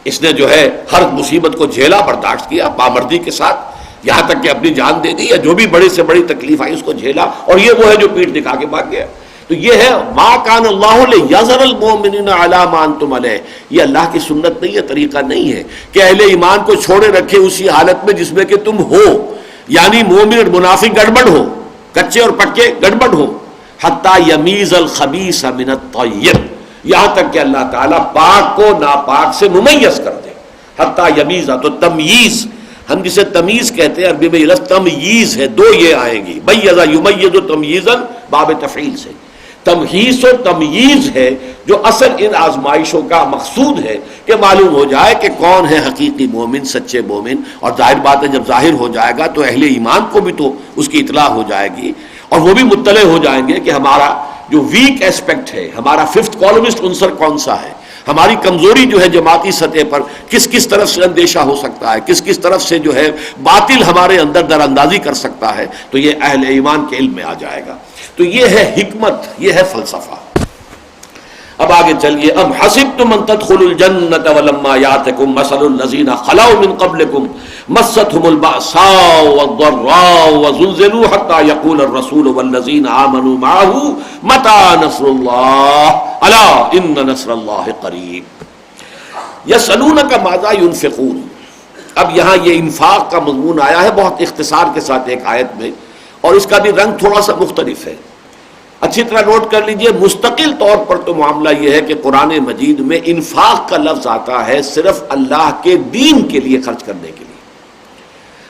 اس نے جو ہے ہر مصیبت کو جھیلا، برداشت کیا پامردی کے ساتھ، یہاں تک کہ اپنی جان دے دی، یا جو بھی بڑے سے بڑی تکلیف آئی اس کو جھیلا، اور یہ وہ ہے جو پیٹھ دکھا کے بھاگ گیا. تو یہ ہے ما کان اللہ لیذر المؤمنین علی ما انتم علیہ. یہ اللہ کی سنت نہیں ہے، طریقہ نہیں ہے کہ اہل ایمان کو چھوڑے رکھے اسی حالت میں جس میں کہ تم ہو، یعنی مومن اور منافق گڑبڑ ہو، کچے اور پکے گڑبڑ ہو. حتی یمیز الخبیث من الطیب، یہاں تک کہ اللہ تعالیٰ پاک کو ناپاک سے ممیز کر دے. حتی یمیز، تو تمییز ہم جسے تمیز کہتے ہیں عربی میں یہ لفظ تمییز ہے، دو یہ آئیں گی، میز یمیز تمییزا باب تفعیل سے. تمحیص و تمییز ہے جو اصل ان آزمائشوں کا مقصود ہے کہ معلوم ہو جائے کہ کون ہے حقیقی مومن، سچے مومن. اور ظاہر بات ہے جب ظاہر ہو جائے گا تو اہل ایمان کو بھی تو اس کی اطلاع ہو جائے گی اور وہ بھی مطلع ہو جائیں گے کہ ہمارا جو ویک ایسپیکٹ ہے، ہمارا ففتھ کالمسٹ عنصر کون سا ہے، ہماری کمزوری جو ہے جماعتی سطح پر کس کس طرف سے اندیشہ ہو سکتا ہے، کس کس طرف سے جو ہے باطل ہمارے اندر در اندازی کر سکتا ہے. تو یہ اہل ایمان کے علم میں آ جائے گا. تو یہ ہے حکمت، یہ ہے فلسفہ. اب آگے چلیے. ام حسبتم ان تدخلوا الجنة ولما يأتكم مثل الذين خلوا من قبلكم مستهم البأساء والضراء وزلزلوا حتى يقول الرسول والذين آمنوا معه متى نصر الله ألا إن نصر الله قريب. يسألونك ماذا ينفقون. اب یہاں یہ انفاق کا مضمون آیا ہے بہت اختصار کے ساتھ ایک آیت میں، اور اس کا بھی رنگ تھوڑا سا مختلف ہے. اچھی طرح نوٹ کر لیجئے. مستقل طور پر تو معاملہ یہ ہے کہ قرآن مجید میں انفاق کا لفظ آتا ہے صرف اللہ کے دین کے لیے خرچ کرنے کے لیے.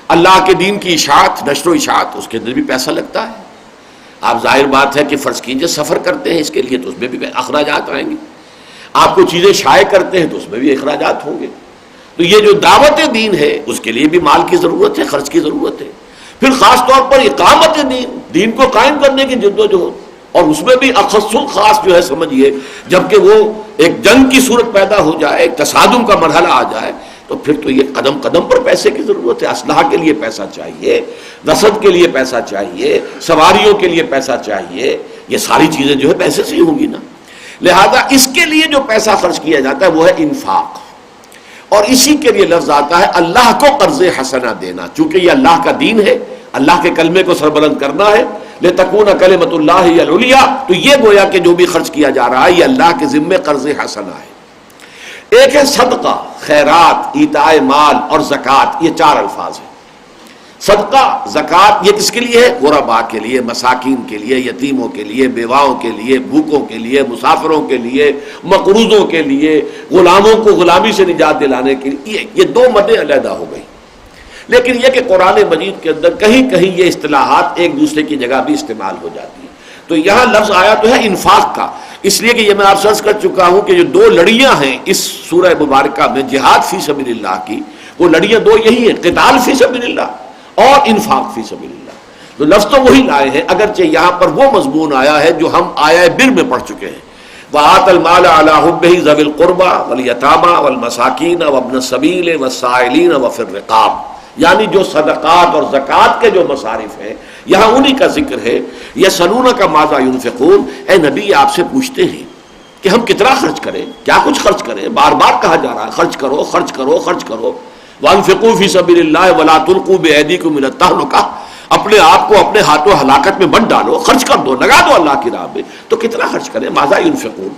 اللہ کے دین کی اشاعت، نشر و اشاعت، اس کے اندر بھی پیسہ لگتا ہے. آپ ظاہر بات ہے کہ فرض کیجئے سفر کرتے ہیں اس کے لیے تو اس میں بھی اخراجات آئیں گے. آپ کو چیزیں شائع کرتے ہیں تو اس میں بھی اخراجات ہوں گے. تو یہ جو دعوت دین ہے اس کے لیے بھی مال کی ضرورت ہے، خرچ کی ضرورت ہے. پھر خاص طور پر اقامت دین کو قائم کرنے کی جدوجہد، اور اس میں بھی اخص الخاص جو ہے سمجھیے جبکہ وہ ایک جنگ کی صورت پیدا ہو جائے، ایک تصادم کا مرحلہ آ جائے، تو پھر تو یہ قدم قدم پر پیسے کی ضرورت ہے. اسلحہ کے لیے پیسہ چاہیے، رسد کے لیے پیسہ چاہیے، سواریوں کے لیے پیسہ چاہیے. یہ ساری چیزیں جو ہے پیسے سے ہی ہوں گی نا. لہذا اس کے لیے جو پیسہ خرچ کیا جاتا ہے وہ ہے انفاق. اور اسی کے لیے لفظ آتا ہے اللہ کو قرض حسنہ دینا. چونکہ یہ اللہ کا دین ہے، اللہ کے کلمے کو سربلند کرنا ہے، لِتَكُونَ كَلِمَةُ اللَّهِ هِيَ الْعُلْيَا. تو یہ گویا کہ جو بھی خرچ کیا جا رہا ہے یہ اللہ کے ذمے قرض حسنہ ہے. ایک ہے صدقہ، خیرات، ایتاء مال اور زکوٰۃ. یہ چار الفاظ ہیں. صدقہ، زکوٰۃ یہ کس کے لیے ہے؟ غرباء کے لیے، مساکین کے لیے، یتیموں کے لیے، بیواؤں کے لیے، بھوکوں کے لیے، مسافروں کے لیے، مقروضوں کے لیے، غلاموں کو غلامی سے نجات دلانے کے لیے. یہ دو مدیں علیحدہ ہو گئی. لیکن یہ کہ قرآن مجید کے اندر کہیں کہیں یہ اصطلاحات ایک دوسرے کی جگہ بھی استعمال ہو جاتی ہیں. تو یہاں لفظ آیا تو ہے انفاق کا، اس لیے کہ یہ میں آپ سے عرض کر چکا ہوں کہ جو دو لڑیاں ہیں اس سورہ مبارکہ میں جہاد فی سبیل اللہ کی، وہ لڑیاں دو یہی ہیں، قتال فی سبیل اللہ اور انفاق فی سبیل اللہ. تو لفظ تو وہی لائے ہیں، اگرچہ یہاں پر وہ مضمون آیا ہے جو ہم آیہ بر میں پڑھ چکے ہیں. وَآتَ الْمَالَ عَلَىٰ حُبِّهِ ذَوِي الْقُرْبَىٰ وَالْيَتَامَىٰ وَالْمَسَاكِينَ وَابْنَ السَّبِيلِ وَالسَّائِلِينَ وَفِي الرِّقَابِ. یعنی جو صدقات اور زکوٰۃ کے جو مصارف ہیں یہاں انہی کا ذکر ہے. یسألونک ماذا ینفقون. اے نبی آپ سے پوچھتے ہیں کہ ہم کتنا خرچ کریں، کیا کچھ خرچ کریں. بار بار کہا جا رہا ہے خرچ کرو، خرچ کرو، خرچ کرو. وانفقوا فی سبیل اللہ ولا تلقوا بایدیکم الی التہلکہ. اپنے آپ کو اپنے ہاتھوں ہلاکت میں مت ڈالو، خرچ کر دو، لگا دو اللہ کی راہ میں. تو کتنا خرچ کریں. ماذا ینفقون.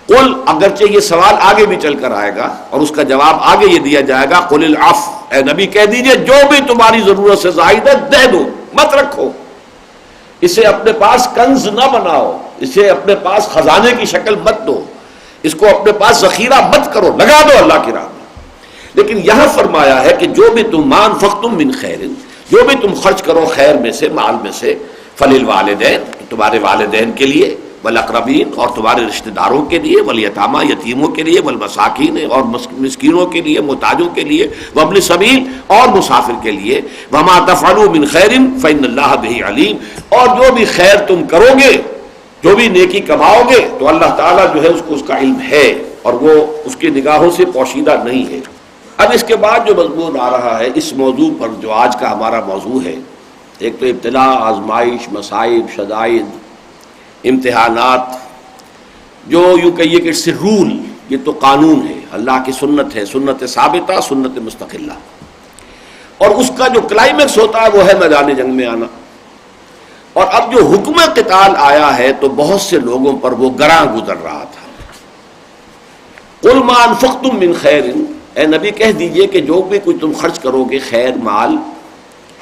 قل، اگرچہ یہ سوال آگے بھی چل کر آئے گا اور اس کا جواب آگے یہ دیا جائے گا. قل العفو. اے نبی کہہ دیجئے جو بھی تمہاری ضرورت سے زائد ہے دے دو، مت رکھو. اسے اپنے پاس کنز نہ بناؤ، اسے اپنے پاس خزانے کی شکل مت دو، اس کو اپنے پاس ذخیرہ مت کرو، لگا دو اللہ کی راہ میں. لیکن یہاں فرمایا ہے کہ جو بھی تم ما انفقتم من خیر، جو بھی تم خرچ کرو خیر میں سے، مال میں سے، فللوالدین، تمہارے والدین کے لیے، والاقربین اور تمہارے رشتہ داروں کے لیے، والیتامیٰ یتیموں کے لیے، والمساکین اور مسکینوں کے لیے، محتاجوں کے لیے، وابن السبیل اور مسافر کے لیے. وما تفعلوا من خیر فإن اللہ بہ علیم. اور جو بھی خیر تم کرو گے، جو بھی نیکی کماؤ گے تو اللہ تعالیٰ جو ہے اس کو اس کا علم ہے اور وہ اس کی نگاہوں سے پوشیدہ نہیں ہے. اب اس کے بعد جو مضمون آ رہا ہے اس موضوع پر جو آج کا ہمارا موضوع ہے، ایک تو ابتلا، آزمائش، مصائب، شدائد، امتحانات، جو یوں کہیے کہ اس رول، یہ تو قانون ہے، اللہ کی سنت ہے، سنت ثابتہ، سنت مستقلہ. اور اس کا جو کلائمیکس ہوتا ہے وہ ہے میدان جنگ میں آنا. اور اب جو حکم قتال آیا ہے تو بہت سے لوگوں پر وہ گراں گزر رہا تھا. قل ما انفقتم من خیر. اے نبی کہہ دیجئے کہ جو بھی کچھ تم خرچ کرو گے خیر مال،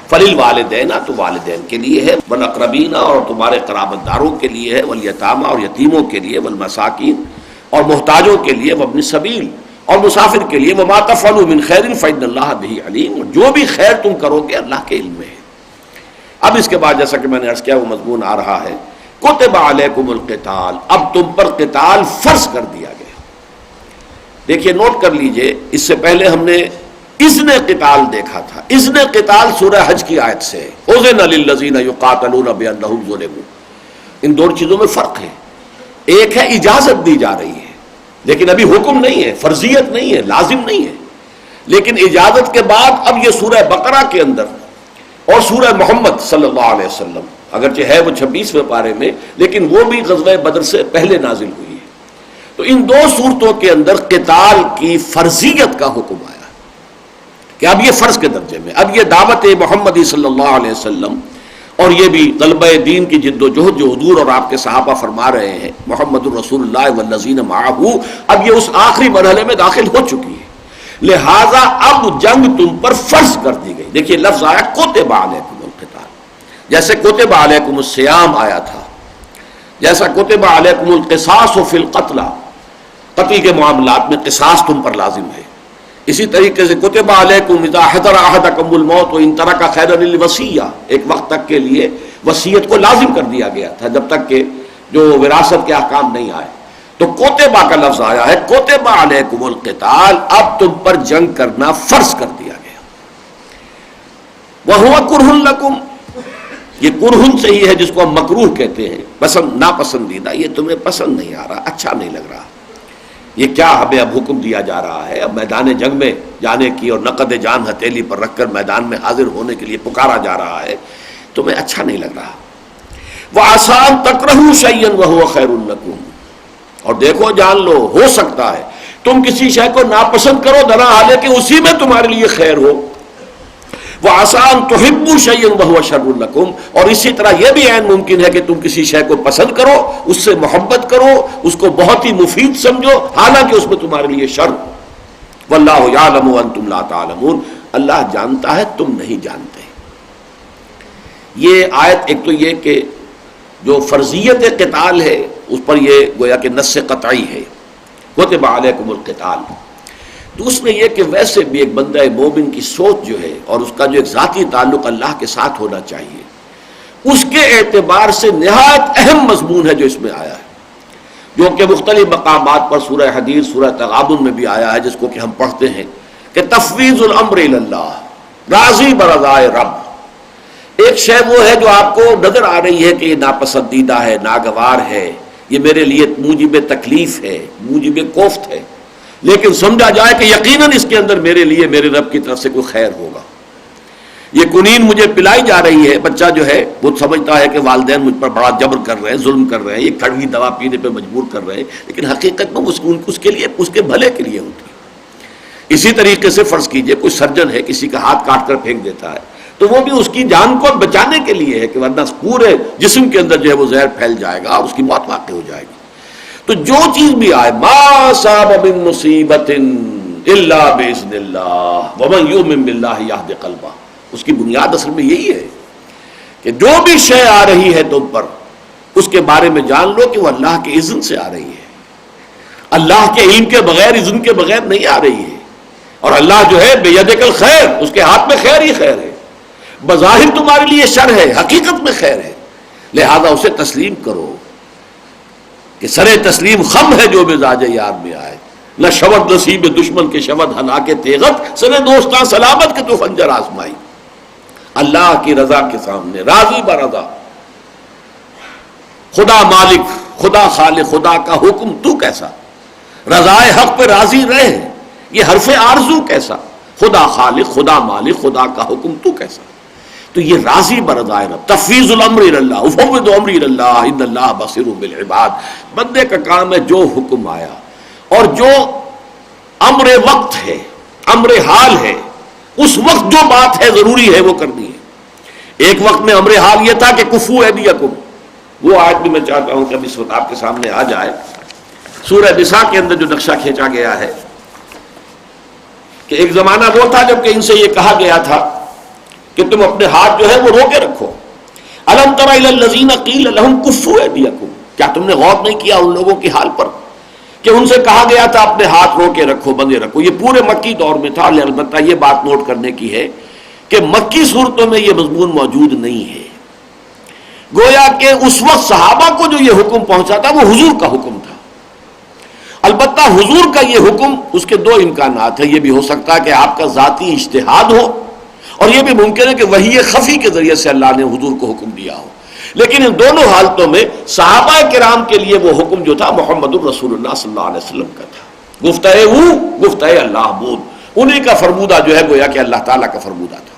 فللوالدین، تو والدین کے لیے ہے، والاقربین اور تمہارے قرابت داروں کے لیے ہے، والیتامیٰ اور یتیموں کے لیے، والمساکین اور محتاجوں کے لیے، وابن السبیل اور مسافر کے لیے. وما تفعلوا من خیر فإن اللہ بہ علیم. جو بھی خیر تم کرو گے اللہ کے علم میں ہے. اب اس کے بعد جیسا کہ میں نے عرض کیا وہ مضمون آ رہا ہے. کتب علیکم القتال، اب تم پر قتال فرض کر دیا گیا۔ دیکھیے نوٹ کر لیجئے، اس سے پہلے ہم نے اذن قتال دیکھا تھا۔ اذن قتال سورہ حج کی آیت سے ہے، اذن للذین یقاتلون بانہم ظلموا۔ ان دو چیزوں میں فرق ہے، ایک ہے اجازت دی جا رہی ہے لیکن ابھی حکم نہیں ہے، فرضیت نہیں ہے، لازم نہیں ہے، لیکن اجازت کے بعد اب یہ سورہ بقرہ کے اندر اور سورہ محمد صلی اللہ علیہ وسلم، اگرچہ ہے وہ 26ویں پارے میں لیکن وہ بھی غزوہ بدر سے پہلے نازل ہوئی ہے، تو ان دو صورتوں کے اندر قتال کی فرضیت کا حکم آیا کہ اب یہ فرض کے درجے میں، اب یہ دعوت محمدی صلی اللہ علیہ وسلم اور یہ بھی غلبہ دین کی جد و جہد جو حضور اور آپ کے صحابہ فرما رہے ہیں، محمد الرسول اللہ والذین معہ، اب یہ اس آخری مرحلے میں داخل ہو چکی ہے، لہذا اب جنگ تم پر فرض کر دی گئی۔ دیکھیے لفظ آیا کتب علیکم القتال، جیسے کتب علیکم الصیام آیا تھا، جیسا کتب علیکم القصاص فی القتلى، قتل کے معاملات میں قصاص تم پر لازم ہے، اسی طریقے سے کتب علیکم اذا حضر احدکم الموت وان ترک خیرا الوصیہ، ایک وقت تک کے لیے وصیت کو لازم کر دیا گیا تھا جب تک کہ جو وراثت کے احکام نہیں آئے، تو کوتبہ کا لفظ آیا ہے کوتبہ علیکم القتال، اب تم پر جنگ کرنا فرض کر دیا گیا۔ وہو کرہ لکم، یہ کرہن سے ہی ہے جس کو ہم مکروہ کہتے ہیں، پسند ناپسندیدہ، یہ تمہیں پسند نہیں آ رہا، اچھا نہیں لگ رہا، یہ کیا ہمیں اب حکم دیا جا رہا ہے، اب میدان جنگ میں جانے کی اور نقد جان ہتھیلی پر رکھ کر میدان میں حاضر ہونے کے لیے پکارا جا رہا ہے، تمہیں اچھا نہیں لگ رہا۔ وَعَسَىٰ أَن تَكْرَهُوا شَيْئًا وَهُوَ خَيْرٌ لَكُمْ، اور دیکھو جان لو، ہو سکتا ہے تم کسی شے کو ناپسند کرو درا حالانکہ اسی میں تمہارے لیے خیر ہو۔ وَعَسَىٰ أَن تُحِبُّوا شَيْئًا وَهُوَ شَرٌّ لَكُمْ، اور اسی طرح یہ بھی عین ممکن ہے کہ تم کسی شے کو پسند کرو، اس سے محبت کرو، اس کو بہت ہی مفید سمجھو حالانکہ اس میں تمہارے لیے شر ہو۔ وَاللَّهُ يَعْلَمُ وَأَنْتُمْ لَا تَعْلَمُونَ، اللہ جانتا ہے تم نہیں جانتے۔ یہ آیت ایک تو یہ کہ جو فرضیت قتال ہے اس پر یہ گویا کہ نص قطعی ہے، کتب علیکم القتال۔ دوسرے یہ کہ ویسے بھی ایک بندہ مومن کی سوچ جو ہے اور اس کا جو ایک ذاتی تعلق اللہ کے ساتھ ہونا چاہیے، اس کے اعتبار سے نہایت اہم مضمون ہے جو اس میں آیا ہے، جو کہ مختلف مقامات پر سورہ حدید سورہ تغابن میں بھی آیا ہے، جس کو کہ ہم پڑھتے ہیں کہ تفویض الامر الی اللہ، راضی برضائے رب۔ ایک شے وہ ہے جو آپ کو نظر آ رہی ہے کہ یہ ناپسندیدہ ہے، ناگوار ہے، یہ میرے لیے موجب تکلیف ہے، موجب کوفت ہے، لیکن سمجھا جائے کہ یقیناً اس کے اندر میرے لیے میرے رب کی طرف سے کوئی خیر ہوگا۔ یہ کنین مجھے پلائی جا رہی ہے، بچہ جو ہے وہ سمجھتا ہے کہ والدین مجھ پر بڑا جبر کر رہے ہیں، ظلم کر رہے ہیں، یہ کڑوی دوا پینے پہ مجبور کر رہے ہیں، لیکن حقیقت میں اس کے لیے، اس کے بھلے کے لیے ہوتی ہے۔ اسی طریقے سے فرض کیجئے کوئی سرجن ہے، کسی کا ہاتھ کاٹ کر پھینک دیتا ہے، تو وہ بھی اس کی جان کو بچانے کے لیے ہے کہ ورنہ پورے جسم کے اندر جو ہے وہ زہر پھیل جائے گا اور اس کی موت واقع ہو جائے گی۔ تو جو چیز بھی آئے، ما اصاب من مصیبت الا باذن اللہ ومن یؤمن باللہ یہد قلبہ، اس کی بنیاد اصل میں یہی ہے کہ جو بھی شے آ رہی ہے تم پر، اس کے بارے میں جان لو کہ وہ اللہ کے اذن سے آ رہی ہے، اللہ کے علم کے بغیر، اذن کے بغیر نہیں آ رہی ہے، اور اللہ جو ہے بیدک الخیر، اس کے ہاتھ میں خیر ہی خیر ہے، بظاہر تمہارے لیے شر ہے، حقیقت میں خیر ہے، لہذا اسے تسلیم کرو کہ سر تسلیم خم ہے جو مزاج یار میں آئے، نہ شود نصیب دشمن کے شود ہنا کے تیغت، سر دوستاں سلامت کے تو خنجر آزمائی۔ اللہ کی رضا کے سامنے راضی برضا، خدا مالک، خدا خالق، خدا کا حکم تو کیسا، رضائے حق پہ راضی رہے، یہ حرف آرزو کیسا، خدا خالق، خدا مالک، خدا کا حکم تو کیسا، تو یہ راضی برضائے رب، تفویض الامر الی اللہ، افوض امری الی اللہ ان اللہ بصیر بالعباد۔ بندے کا کام ہے جو حکم آیا اور جو امر وقت ہے، امر حال ہے، اس وقت جو بات ہے ضروری ہے وہ کرنی ہے۔ ایک وقت میں امر حال یہ تھا کہ کفو ایدیکم، وہ آیت بھی میں چاہتا ہوں کہ اب اس وقت آپ کے سامنے آ جائے، سورہ نساء کے اندر جو نقشہ کھینچا گیا ہے کہ ایک زمانہ وہ تھا جب کہ ان سے یہ کہا گیا تھا کہ تم اپنے ہاتھ جو ہے وہ روکے رکھو۔ الم تر الی الذین قیل لهم کفوا ایدیکم، کیا تم نے غور نہیں کیا ان لوگوں کی حال پر کہ ان سے کہا گیا تھا اپنے ہاتھ روکے رکھو، بندے رکھو۔ یہ پورے مکی دور میں تھا، البتہ یہ بات نوٹ کرنے کی ہے کہ مکی صورتوں میں یہ مضمون موجود نہیں ہے، گویا کہ اس وقت صحابہ کو جو یہ حکم پہنچا تھا وہ حضور کا حکم تھا. البتہ حضور کا یہ حکم، اس کے دو امکانات ہیں. یہ بھی ہو سکتا ہے کہ آپ کا ذاتی اجتہاد ہو، اور یہ بھی ممکن ہے کہ وحی خفی کے ذریعے سے اللہ نے حضور کو حکم دیا ہو. لیکن ان دونوں حالتوں میں صحابہ کرام کے لیے وہ حکم جو تھا محمد الرسول اللہ صلی اللہ علیہ وسلم کا تھا. گفتہ گفتہ اللہ بود، انہی کا فرمودہ جو ہے گویا کہ اللہ تعالیٰ کا فرمودہ تھا.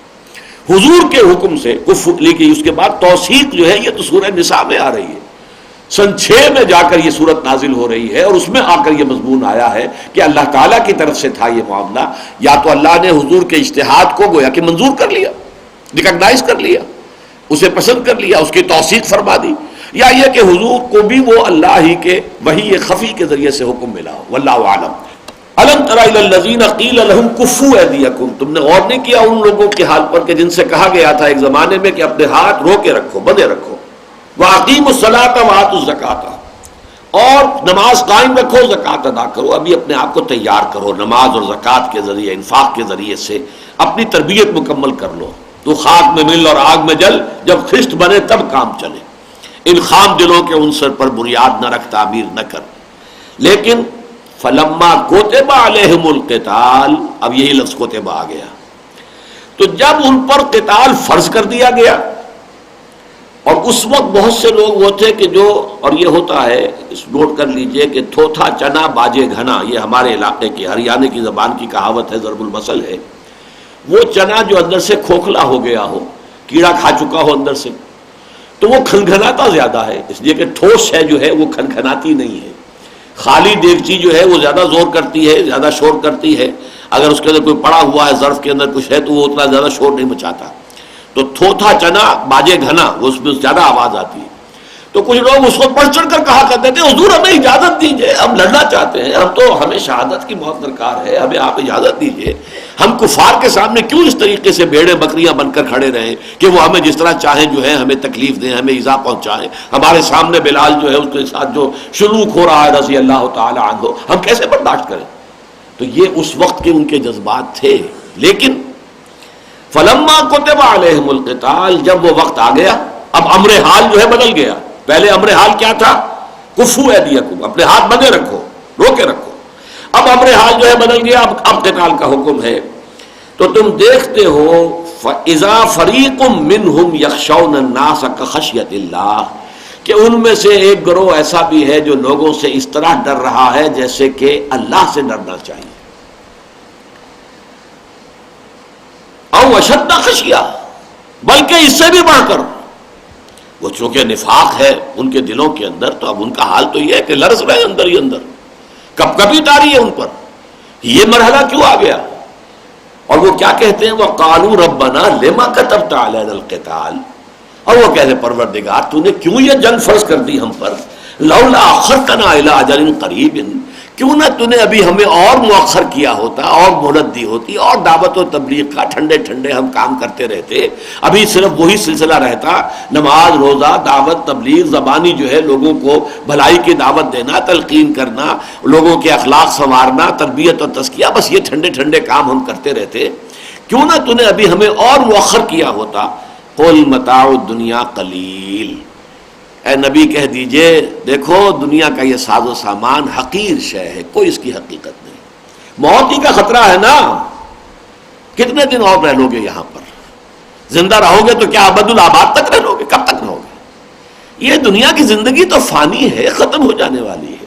حضور کے حکم سے لیکن اس کے بعد توثیق جو ہے یہ تو سورہ نساء میں آ رہی ہے. سن 6 میں جا کر یہ صورت نازل ہو رہی ہے، اور اس میں آ کر یہ مضمون آیا ہے کہ اللہ تعالیٰ کی طرف سے تھا یہ معاملہ. یا تو اللہ نے حضور کے اجتہاد کو گویا کہ منظور کر لیا، ریکگنائز کر لیا، اسے پسند کر لیا، اس کی توثیق فرما دی، یا یہ کہ حضور کو بھی وہ اللہ ہی کے وحی خفی کے ذریعے سے حکم ملا ہو. واللہ اعلم. الم تر الی الذین قیل لهم کفوا ایدیکم، تم نے غور نہیں کیا ان لوگوں کے حال پر کہ جن سے کہا گیا تھا ایک زمانے میں کہ اپنے ہاتھ رو کے رکھو، بندے رکھو. واقیموا الصلاۃ وآتوا الزکاۃ، اور نماز قائم رکھو، زکوٰۃ ادا کرو. ابھی اپنے آپ کو تیار کرو نماز اور زکوٰۃ کے ذریعے، انفاق کے ذریعے سے اپنی تربیت مکمل کر لو. تو خاک میں مل اور آگ میں جل، جب خشت بنے تب کام چلے. ان خام دلوں کے عنصر پر بنیاد نہ رکھ، تعمیر نہ کر. لیکن فلما کوتب علیہم القتال، اب یہی لفظ کوتب آ گیا، تو جب ان پر قتال فرض کر دیا گیا. اور اس وقت بہت سے لوگ وہ تھے کہ جو، اور یہ ہوتا ہے، اس نوٹ کر لیجئے کہ تھوتھا چنا باجے گھنا، یہ ہمارے علاقے کی ہریانہ کی زبان کی کہاوت ہے، ضرب المثل ہے. وہ چنا جو اندر سے کھوکھلا ہو گیا ہو، کیڑا کھا چکا ہو اندر سے، تو وہ کھنکھناتا زیادہ ہے، اس لیے کہ ٹھوس ہے جو ہے وہ کھنکھناتی نہیں ہے. خالی دیگچی جو ہے وہ زیادہ زور کرتی ہے، زیادہ شور کرتی ہے. اگر اس کے اندر کوئی پڑا ہوا ہے، ظرف کے اندر کچھ ہے، تو وہ اتنا زیادہ شور نہیں مچاتا. تو تھوتھا چنا باجے گھنا، اس میں زیادہ آواز آتی ہے. تو کچھ لوگ اس کو بڑھ چڑھ کر کہا کرتے تھے حضور ہمیں اجازت دیجئے، ہم لڑنا چاہتے ہیں، ہمیں شہادت کی بہت درکار ہے، ہمیں آپ اجازت دیجئے. ہم کفار کے سامنے کیوں اس طریقے سے بھیڑیں بکریاں بن کر کھڑے رہیں کہ وہ ہمیں جس طرح چاہیں جو ہے ہمیں تکلیف دیں، ہمیں ایذا پہنچائیں. ہمارے سامنے بلال جو ہے اس کے ساتھ جو سلوک ہو رہا ہے رضی اللہ تعالی عنہ، ہم کیسے برداشت کریں. تو یہ اس وقت کے ان کے جذبات تھے. لیکن فلما کتب علیہم القتال، جب وہ وقت آ گیا، اب امر حال جو ہے بدل گیا. پہلے امر حال کیا تھا؟ کفوا ایدیکم، اپنے ہاتھ بندے رکھو، رو کے رکھو. اب امر حال جو ہے بدل گیا، اب قتال کا حکم ہے. تو تم دیکھتے ہو فَإِذَا فَرِيقٌ مِّنْهُمْ يَخْشَوْنَ النَّاسَ كَخَشْيَةِ اللَّهِ، کہ ان میں سے ایک گروہ ایسا بھی ہے جو لوگوں سے اس طرح ڈر رہا ہے جیسے کہ اللہ سے ڈرنا چاہیے. او اشد خشیہ، بلکہ اس سے بھی بڑھ کر. وہ چونکہ نفاق ہے ان کے دلوں کے اندر، تو اب ان کا حال تو یہ ہے کہ لرز رہے اندر ہی اندر، کب کبھی تاری ہے ان پر. یہ مرحلہ کیوں آ گیا؟ اور وہ کیا کہتے ہیں؟ وَقَالُوا رَبَّنَا لِمَا كَتَبْتَ عَلَيْنَا الْقِتَالَ، اور وہ کہتے ہیں پروردگار تو نے کیوں یہ جنگ فرض کر دی ہم پر؟ لَوْلَا أَخَّرْتَنَا إِلَىٰ أَجَلٍ قَرِيبٍ، کیوں نہ تو نے ابھی ہمیں اور مؤخر کیا ہوتا، اور مہلت دی ہوتی، اور دعوت و تبلیغ کا ٹھنڈے ٹھنڈے ہم کام کرتے رہتے. ابھی صرف وہی سلسلہ رہتا، نماز روزہ دعوت تبلیغ، زبانی جو ہے لوگوں کو بھلائی کی دعوت دینا، تلقین کرنا، لوگوں کے اخلاق سنوارنا، تربیت اور تزکیہ، بس یہ ٹھنڈے ٹھنڈے کام ہم کرتے رہتے. کیوں نہ تو نے ابھی ہمیں اور مؤخر کیا ہوتا. قُلْ مَتَاعُ الدُّنْيَا قَلِيلٌ، اے نبی کہہ دیجئے دیکھو دنیا کا یہ ساز و سامان حقیر شے ہے، کوئی اس کی حقیقت نہیں. موت ہی کا خطرہ ہے نا، کتنے دن اور رہ لو گے یہاں پر؟ زندہ رہو گے تو کیا ابد الآباد تک رہ لو گے؟ کب تک رہو گے؟ یہ دنیا کی زندگی تو فانی ہے، ختم ہو جانے والی ہے.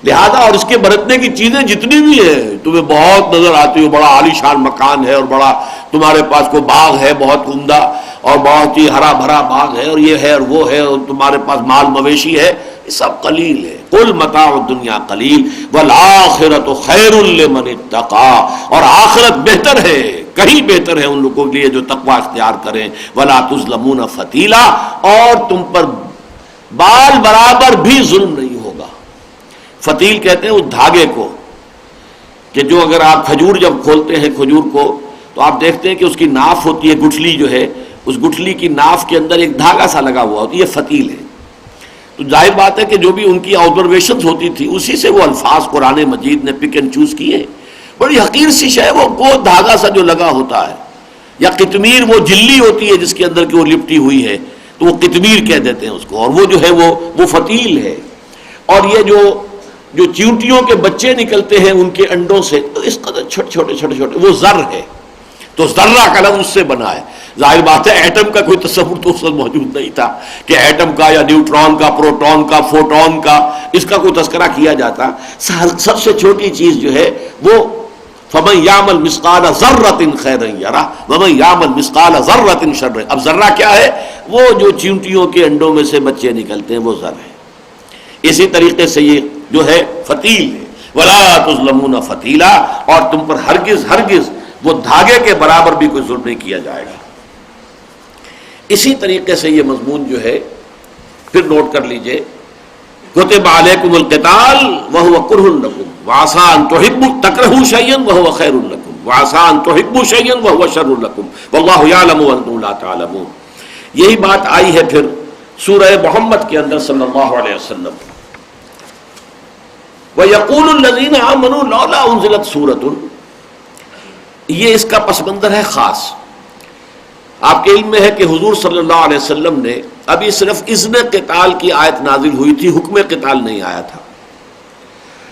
لہذا اور اس کے برتنے کی چیزیں جتنی بھی ہیں تمہیں بہت نظر آتی ہو، بڑا عالی شان مکان ہے، اور بڑا تمہارے پاس کوئی باغ ہے بہت عمدہ، اور بہت ہی ہرا بھرا باغ ہے، اور یہ ہے اور وہ ہے، اور تمہارے پاس مال مویشی ہے، یہ سب قلیل ہے. قُلْ مَتَاعُ الدُّنْيَا قَلِيلٌ وَالْآخِرَةُ خَيْرٌ لِّمَنِ اتَّقَىٰ، اور آخرت بہتر ہے، کہیں بہتر ہے ان لوگوں کے لیے جو تقوی اختیار کریں. وَلَا تُظْلَمُونَ فَتِيلًا، اور تم پر بال برابر بھی ظلم نہیں ہوگا. فتیل کہتے ہیں اس دھاگے کو کہ جو اگر آپ کھجور جب کھولتے ہیں کھجور کو تو آپ دیکھتے ہیں کہ اس کی ناف ہوتی ہے، گٹھلی جو ہے، اس گٹھلی کی ناف کے اندر ایک دھاگا سا لگا ہوا ہوتا ہے، یہ فتیل ہے. تو ظاہر بات ہے کہ جو بھی ان کی آبزرویشنز ہوتی تھی اسی سے وہ الفاظ قرآن مجید نے پک اینڈ چوز کیے. بڑی حقیر سی شے وہ دھاگا سا جو لگا ہوتا ہے، یا قطمیر وہ جلی ہوتی ہے جس کے اندر کی وہ لپٹی ہوئی ہے، تو وہ قطمیر کہہ دیتے ہیں اس کو، اور وہ جو ہے وہ فتیل ہے. اور یہ جو چیونٹیوں کے بچے نکلتے ہیں ان کے انڈوں سے، تو اس قدر چھوٹے چھوٹے وہ ذر ہے. تو ذرہ کا لفظ اس سے بنا ہے. ظاہر بات ہے ایٹم کا کوئی تصور تو اس وقت موجود نہیں تھا کہ ایٹم کا یا نیوٹرون کا، پروٹون کا، فوٹون کا، اس کا کوئی تذکرہ کیا جاتا. سب سے چھوٹی چیز جو ہے وہ فَمَنْ يَعْمَلْ مِثْقَالَ ذَرَّةٍ خَيْرًا يَرَهُ وَمَنْ يَعْمَلْ مِثْقَالَ ذَرَّةٍ شَرًّا. اب ذرہ کیا ہے؟ وہ جو چیونٹیوں کے انڈوں میں سے بچے نکلتے ہیں وہ ذر ہے. اسی طریقے سے یہ جو ہے فتیل ہے. وَلَا تُظْلَمُونَ فَتِيلًا، اور تم پر ہرگز وہ دھاگے کے برابر بھی کوئی ظلم نہیں کیا جائے گا. اسی طریقے سے یہ مضمون جو ہے پھر نوٹ کر لیجئے، کتب علیکم القتال وہو کرہ لکم وعسى ان تکرہوا شیئا وہو خیر لکم وعسى ان تحبوا شیئا وہو شر لکم واللہ یعلم وانتم لا تعلمون. یہی بات آئی ہے پھر سورہ محمد کے اندر صلی اللہ علیہ وسلم. وَيَقُولُ الَّذِينَ آمَنُوا لَوْلَا أُنزِلَتْ سُورَةٌ، یہ اس کا پس منظر ہے خاص. آپ کے علم میں ہے کہ حضور صلی اللہ علیہ وسلم نے ابھی صرف اذن قتال کی آیت نازل ہوئی تھی، حکم قتال نہیں آیا تھا.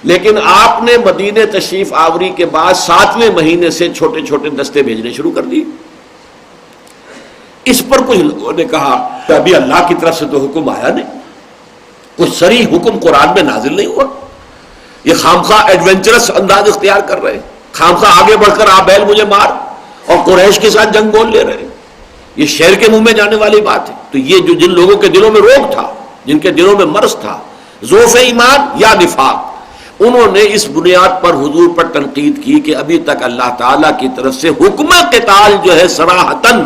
لیکن آپ نے مدینہ تشریف آوری کے بعد 7ویں مہینے سے چھوٹے چھوٹے دستے بھیجنے شروع کر دی. اس پر کچھ لوگوں نے کہا کہ ابھی اللہ کی طرف سے تو حکم آیا نہیں، کچھ صریح حکم قرآن میں نازل نہیں ہوا. یہ خامخواہ ایڈونچرس انداز اختیار کر رہے ہیں، خامخواہ آگے بڑھ کر آپ بیل مجھے مار، اور قریش کے ساتھ جنگ بول لے رہے ہیں. یہ شیر کے منہ میں جانے والی بات ہے. تو یہ جو جن لوگوں کے دلوں میں روگ تھا، جن کے دلوں میں مرض تھا، ضعف ایمان یا نفاق، انہوں نے اس بنیاد پر حضور پر تنقید کی کہ ابھی تک اللہ تعالیٰ کی طرف سے حکم قتال جو ہے صراحتاً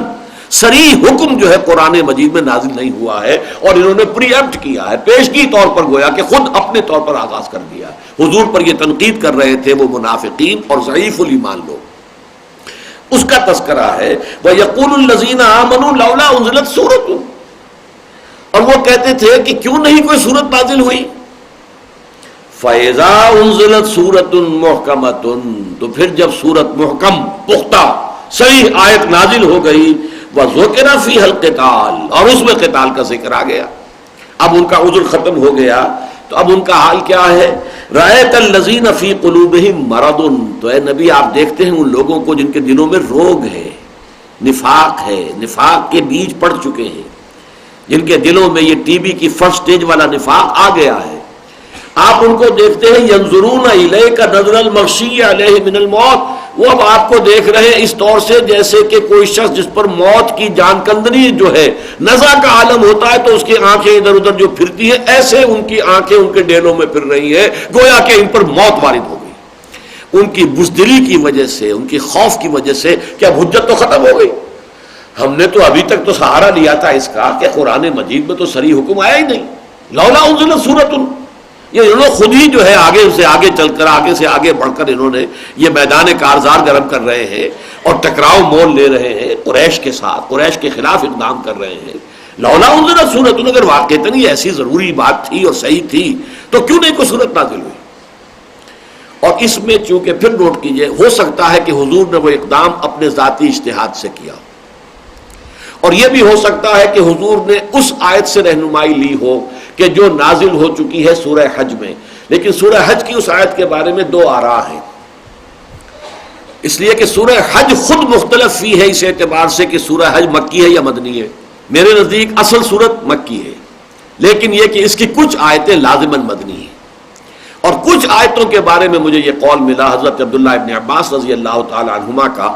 صریح حکم جو ہے قرآن مجید میں نازل نہیں ہوا ہے، اور انہوں نے پری ایمپٹ کیا ہے، پیشگی طور پر گویا کہ خود اپنے طور پر آغاز کر دیا. حضور پر یہ تنقید کر رہے تھے وہ منافقین اور ضعیف الایمان لوگ. اس کا تذکرہ ہے وَيَقُولُ الَّذِينَ آمَنُوا لَوْلَا أُنزِلَتْ سُورَةٌ، اور وہ کہتے تھے کہ کیوں نہیں کوئی سورت نازل ہوئی. فَإِذَا أُنزِلَتْ سُورَةٌ مُحْكَمَةٌ، تو پھر جب سورت محکم پختہ صحیح آیت نازل ہو گئی، وَذُكِرَ فِيهَا الْقِتَالُ، اور اس میں قتال کا ذکر آ گیا. اب ان کا عذر ختم ہو گیا، تو اب ان کا حال کیا ہے؟ رَأَيْتَ الَّذِينَ فِي قُلُوبِهِم مَرَضٌ، تو اے نبی آپ دیکھتے ہیں ان لوگوں کو جن کے دلوں میں روگ ہے، نفاق ہے، نفاق کے بیج پڑ چکے ہیں، جن کے دلوں میں یہ ٹی بی کی فرسٹ سٹیج والا نفاق آ گیا ہے. آپ ان کو دیکھتے ہیں ينظرون الیک نظر المغشی علیہ من الموت، وہ اب آپ کو دیکھ رہے ہیں اس طور سے جیسے کہ کوئی شخص جس پر موت کی جان کندنی جو ہے نزع کا عالم ہوتا ہے تو اس کی آنکھیں ادھر ادھر جو پھرتی ہیں، ایسے ان کی آنکھیں ان کے ڈیلوں میں پھر رہی ہیں، گویا کہ ان پر موت وارد ہو گئی ان کی بزدلی کی وجہ سے، ان کی خوف کی وجہ سے. کیا حجت تو ختم ہو گئی؟ ہم نے تو ابھی تک تو سہارا لیا تھا اس کا کہ قرآن مجید میں تو صریح حکم آیا ہی نہیں. لولا انزلت سورۃ، یہ انہوں خود ہی جو ہے آگے سے آگے چل کر آگے سے آگے بڑھ کر انہوں نے یہ میدان کارزار گرم کر رہے ہیں اور ٹکراؤ مول لے رہے ہیں قریش کے ساتھ، قریش کے خلاف اقدام کر رہے ہیں. لولا انزلت سورۃ، اگر واقعتاً یہ ایسی ضروری بات تھی اور صحیح تھی تو کیوں نہیں کوئی سورت نازل ہوئی؟ اور اس میں چونکہ پھر نوٹ کیجئے، ہو سکتا ہے کہ حضور نے وہ اقدام اپنے ذاتی اجتہاد سے کیا، اور یہ بھی ہو سکتا ہے کہ حضور نے اس آیت سے رہنمائی لی ہو کہ جو نازل ہو چکی ہے سورہ حج میں. لیکن سورہ حج کی اس آیت کے بارے میں دو آراء ہیں، اس لیے کہ سورہ حج خود مختلف فی ہے اس اعتبار سے کہ سورہ حج مکی ہے یا مدنی ہے. میرے نزدیک اصل صورت مکی ہے، لیکن یہ کہ اس کی کچھ آیتیں لازماً مدنی ہیں، اور کچھ آیتوں کے بارے میں مجھے یہ قول ملا حضرت عبداللہ ابن عباس رضی اللہ تعالی عنہما کا،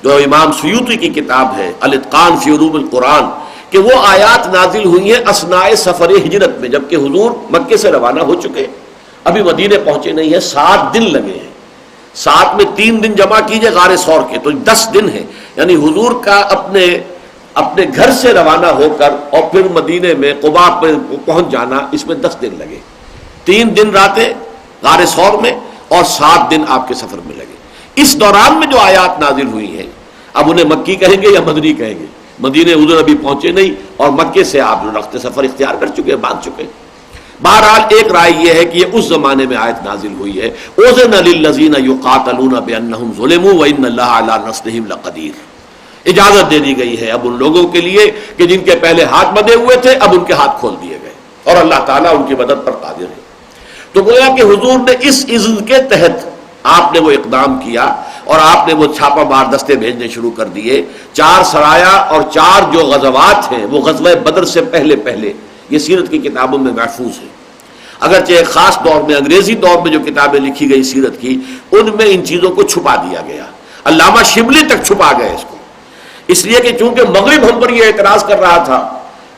جو امام سیوطی کی کتاب ہے الاتقان فی علوم القرآن، کہ وہ آیات نازل ہوئی ہیں اثناء سفر ہجرت میں، جبکہ حضور مکے سے روانہ ہو چکے، ابھی مدینے پہنچے نہیں ہیں، 7 دن لگے ہیں. 7 میں 3 دن جمع کیجئے غار ثور کے تو 10 دن ہیں. یعنی حضور کا اپنے گھر سے روانہ ہو کر اور پھر مدینے میں قباء پہ پہنچ جانا، اس میں 10 دن لگے. 3 دن راتیں غار ثور میں اور 7 دن آپ کے سفر میں لگے. اس دوران میں جو آیات نازل ہوئی ہیں، اب انہیں مکی کہیں گے یا مدنی کہیں گے؟ مدینے ادھر ابھی پہنچے نہیں اور مکے سے آپ رخت سفر اختیار کر چکے، باندھ چکے. بہرحال ایک رائے یہ ہے کہ یہ اس زمانے میں آیت نازل ہوئی ہے اذن للذین یقاتلون بانہم ظلموا وان اللہ علی نصرہم لقدیر. اجازت دے دی گئی ہے اب ان لوگوں کے لیے کہ جن کے پہلے ہاتھ بندھے ہوئے تھے اب ان کے ہاتھ کھول دیے گئے، اور اللہ تعالیٰ ان کی مدد پر قادر ہے۔ تو گویا کہ حضور نے اس اذن کے تحت آپ نے وہ اقدام کیا اور آپ نے وہ چھاپا مار دستے بھیجنے شروع کر دیے۔ 4 سرایا اور 4 جو غزوات ہیں وہ غزوہ بدر سے پہلے یہ سیرت کی کتابوں میں محفوظ ہے، اگرچہ ایک خاص دور میں انگریزی دور میں جو کتابیں لکھی گئی سیرت کی ان میں ان چیزوں کو چھپا دیا گیا، علامہ شبلی تک چھپا گئے اس کو، اس لیے کہ چونکہ مغرب ہم پر یہ اعتراض کر رہا تھا